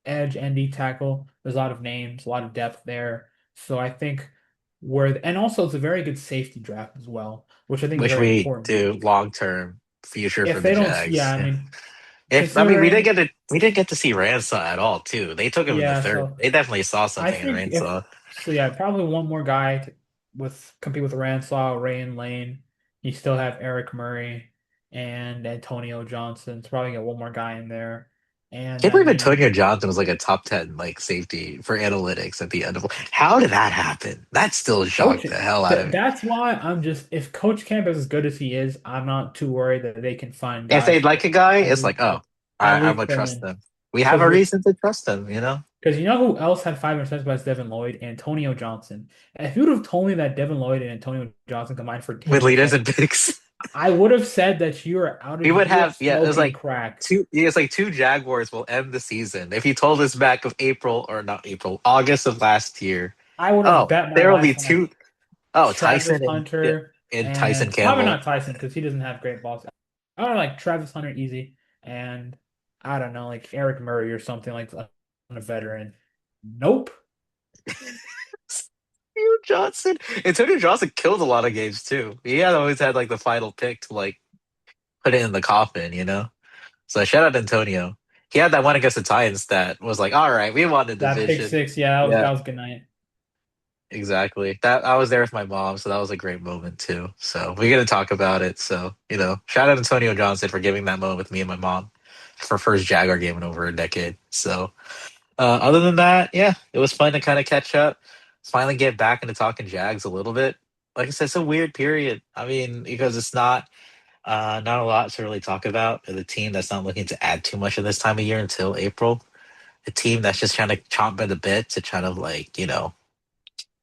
edge and D tackle. There's a lot of names, a lot of depth there. So I think and also it's a very good safety draft as well, which I think is which very we important. do long term future for If the they don't, yeah, Jags. I Yeah. mean, If I mean considering, we didn't get to see Ransaw at all too. They took him in the yeah, third. so They definitely saw I something in think if Ransaw. so, yeah, probably one more guy with compete with Ransaw, Ray and Lane. You still have Eric Murray and Antonio Johnson. It's probably get one more guy in there. And Can't I believe mean, Antonio Johnson was like a top 10 like safety for analytics at the end of. How did that happen? That still coach, shocked the hell out of me. that's why I'm just if Coach Camp is as good as he is, I'm not too worried that they can find If they'd guys like a guy, at it's least like, oh, at I'm least gonna fill trust in. them. We have Because a reason to trust them, you know. you know who else had 5 interceptions besides Devin Lloyd? Antonio Johnson. And if you would have told me that Devin Lloyd and Antonio Johnson combined for With 10 leaders interceptions, and picks, I would have said that we would you are have. Yeah, it was smoking like crack. two. Yeah, it's like two Jaguars will end the season. If you told us back of April or not April, August of last year, I would have oh, bet my there will be life on like two. Oh, Travis Tyson Hunter and Tyson and probably Campbell. not Tyson because he doesn't have great balls. I don't know, like Travis Hunter easy and I don't know, like Eric Murray or something like a veteran. Nope. Antonio Johnson killed a lot of games too. He had always had like the final pick to like put it in the coffin, you know. So shout out Antonio. He had that one against the Titans that was like, all right, we won the That pick division. six, yeah, Yeah, that was a good night. exactly. That I was there with my mom, so that was a great moment too. So we got to talk about it. So shout out Antonio Johnson for giving that moment with me and my mom for first Jaguar game in over a decade. So other than that, yeah, it was fun to kind of catch up, finally get back into talking Jags a little bit. Like I said, it's a weird period. I mean, because it's not a lot to really talk about. The team that's not looking to add too much in this time of year until April. A team that's just trying to chomp at the bit to try to like,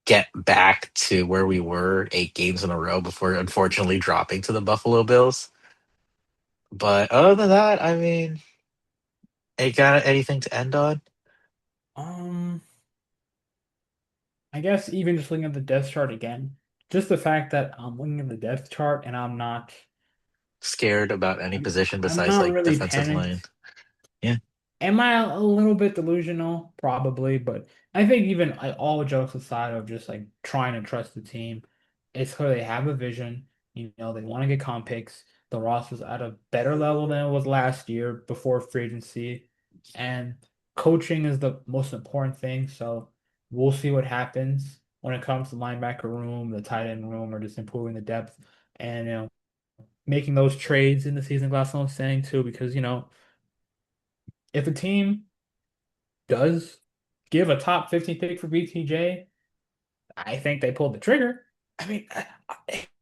get back to where we were 8 games in a row before unfortunately dropping to the Buffalo Bills. But other than that, I mean, ain't got anything to end on? Um, I guess even just looking at the depth chart again, just the fact that I'm looking at the depth chart and Scared about any position I'm besides not like really defensive line. panicked. Yeah. Am I a little bit delusional? Probably, but I think even like, all jokes aside of just like trying to trust the team, it's clear they have a vision. You know, they want to get comp picks. The roster's at a better level than it was last year before free agency, and coaching is the most important thing. So we'll see what happens when it comes to linebacker room, the tight end room, or just improving the depth and making those trades in the season. Glass was saying too, because if a team does give a top 15 pick for BTJ, I think they pulled the trigger. I mean,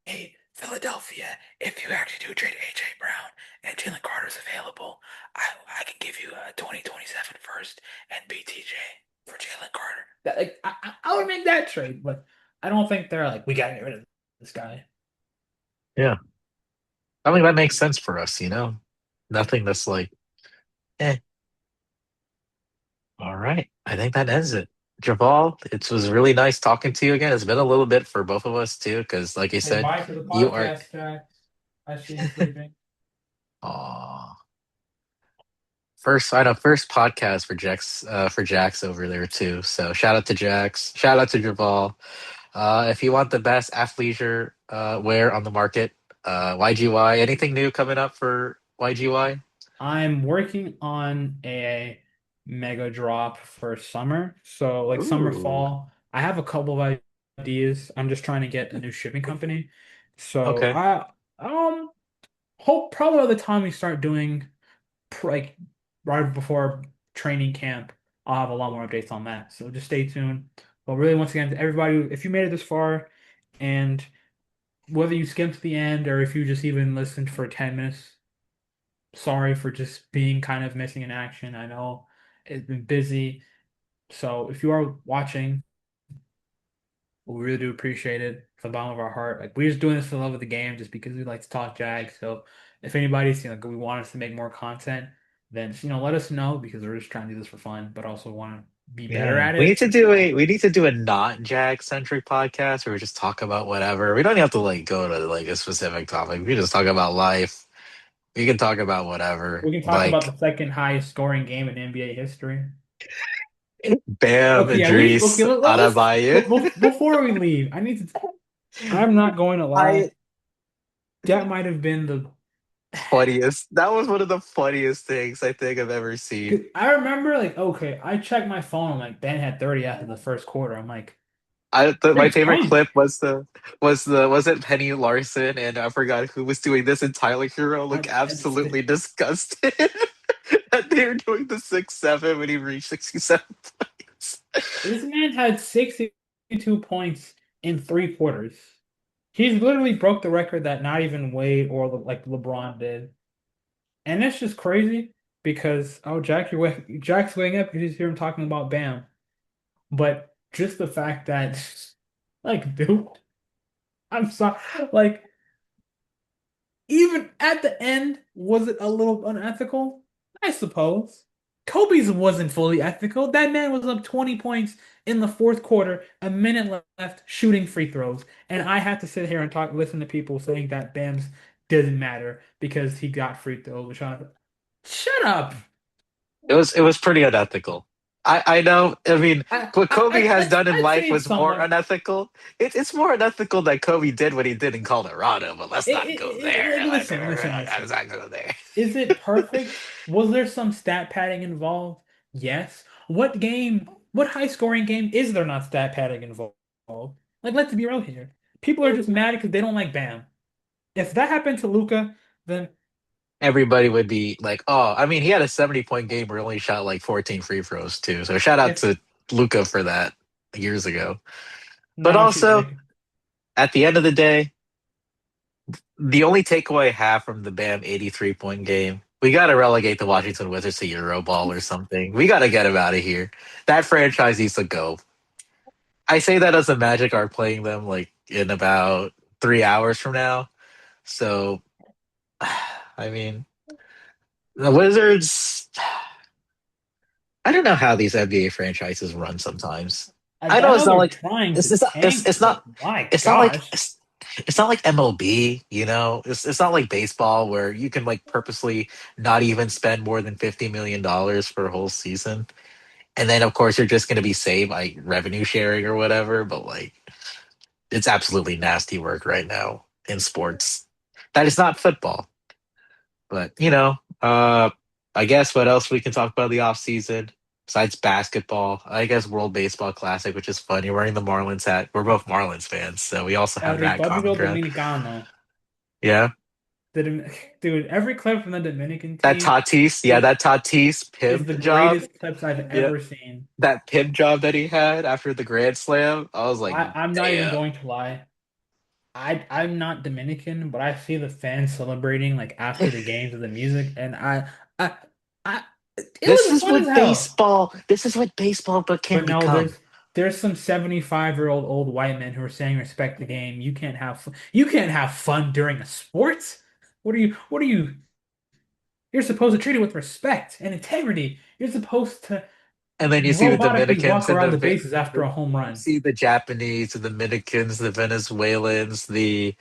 hey, Philadelphia, if you actually do trade AJ Brown and Jalen Carter's available, I can give you like that trade, but I don't think they're like, we gotta get rid of this guy. Yeah. I mean, that makes sense for us, you know? Nothing that's like, eh. All right. I think that ends it. Javal, it was really nice talking to you again. It's been a little bit for both of us too, because like you Say said, bye to the you are podcast, Jax. I see you sleeping. aw. First, I know first podcast for Jax over there too. So shout out to Jax. Shout out to Javal. If you want the best athleisure wear on the market, YGY. Anything new coming up for YGY? I'm working on a mega drop for summer. So like summer, Ooh. fall. I have a couple of ideas. I'm just trying to get a new shipping company. So Okay. I hope probably by the time we start doing like right before training camp, I'll have a lot more updates on that. So just stay tuned. But really, once again, to everybody, if you made it this far, and whether you skimmed to the end or if you just even listened for 10 minutes, sorry for just being kind of missing in action. I know it's been busy. So if you are watching, we really do appreciate it from the bottom of our heart. Like we're just doing this for the love of the game, just because we like to talk Jags. So if anybody's like we want us to make more content, then let us know because we're just trying to do this for fun, but also want to be better Yeah. at it. We need to do a not Jag centric podcast where we just talk about whatever. We don't have to like go to like a specific topic. We can just talk about life. We can talk about We whatever. can talk about Like the second highest scoring game in NBA history. Bam, Okay, at least okay. Idris, Let's Adebayo. before we leave, I need to. I'm not going to lie. I That might have been the. funniest. That was one of the funniest things I think I've ever seen. I remember like okay, I checked my phone. I'm like Ben had 30 after the first quarter. I'm like My six favorite points. clip was it Penny Larson and I forgot who was doing this and Tyler Hero looked absolutely disgusted that they were doing the 6-7 when he reached 67 points. This man had 62 points in 3 quarters. He's literally broke the record that not even Wade or like LeBron did. And that's just crazy because Jack's weighing up. You just hear him talking about Bam. But just the fact that, like, dude, I'm sorry. Like, even at the end, was it a little unethical? I suppose. Kobe's wasn't fully ethical. That man was up 20 points in the fourth quarter, a minute left, shooting free throws. And I had to sit here and listen to people saying that Bam's didn't matter because he got free throws. Shut up. It was pretty unethical. I know. I mean, what Kobe has done in I'd life say it's was more somewhat. unethical. It's more unethical than Kobe did what he did in Colorado. But let's not go there. Like, Let's listen. not go there. Is it perfect? Was there some stat padding involved? Yes. What high scoring game is there not stat padding involved? Like, let's be real here. People are just mad because they don't like Bam. If that happened to Luca, then Everybody would be like, "Oh, I mean, he had a 70-point game where he only shot like 14 free throws too." So shout out if to Luca for that years ago. But now she's also, making at the end of the day, the only takeaway I have from the Bam 83-point game, we got to relegate the Washington Wizards to Euroball or something. We got to get him out of here. That franchise needs to go. I say that as the Magic are playing them like in about 3 hours from now. So, I mean, the Wizards. I don't know how these NBA franchises run sometimes. I I know it's know not they're like trying to tank, but my it's not like gosh. it's not like MLB, you know. It's not like baseball where you can like purposely not even spend more than $50 million for a whole season, and then of course you're just going to be saved by revenue sharing or whatever. But like, it's absolutely nasty work right now in sports. That is not football. But I guess what else we can talk about the off season besides basketball? I guess World Baseball Classic, which is fun. You're wearing the Marlins hat. We're both Marlins fans, so we also have that common Republico ground. Dominicano. Yeah, Dude, every clip from the Dominican that team Tatis, yeah, is that Tatis is pimp the job. greatest clips I've Yeah, ever seen. that pimp job that he had after the Grand Slam. I was like, I'm not even damn. going to lie. I'm not Dominican, but I see the fans celebrating like after the games with the music, and I it This was is fun as what hell. baseball. This is what baseball but can But no, become. there's some 75-year-old old white men who are saying respect the game. You can't have fun during a sport. What are you you're supposed to treat it with respect and integrity. You're supposed to And then you see the robotically Dominicans walk and around the bases after a home you run. see the Japanese, the Dominicans, the Venezuelans, the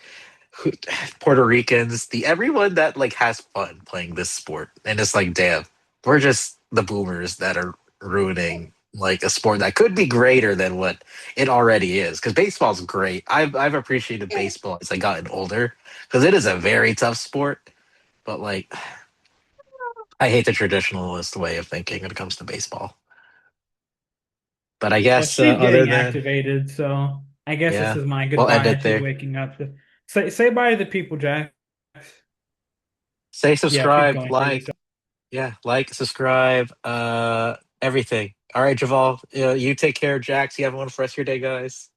who- Puerto Ricans, the everyone that like has fun playing this sport. And it's like, damn, we're just the boomers that are ruining like a sport that could be greater than what it already is. Because baseball's great. I've appreciated baseball as I gotten older because it is a very tough sport. But like, I hate the traditionalist way of thinking when it comes to baseball. But I Well, guess she's other getting than activated, so I guess this yeah, is my we'll end goodbye it as she's there. waking up. Say bye to the people, Jack. Say Yeah, she's subscribe, going crazy. like, yeah, like, subscribe, everything. All right, Javal, you take care, Jax. You have one for the rest of your day, guys.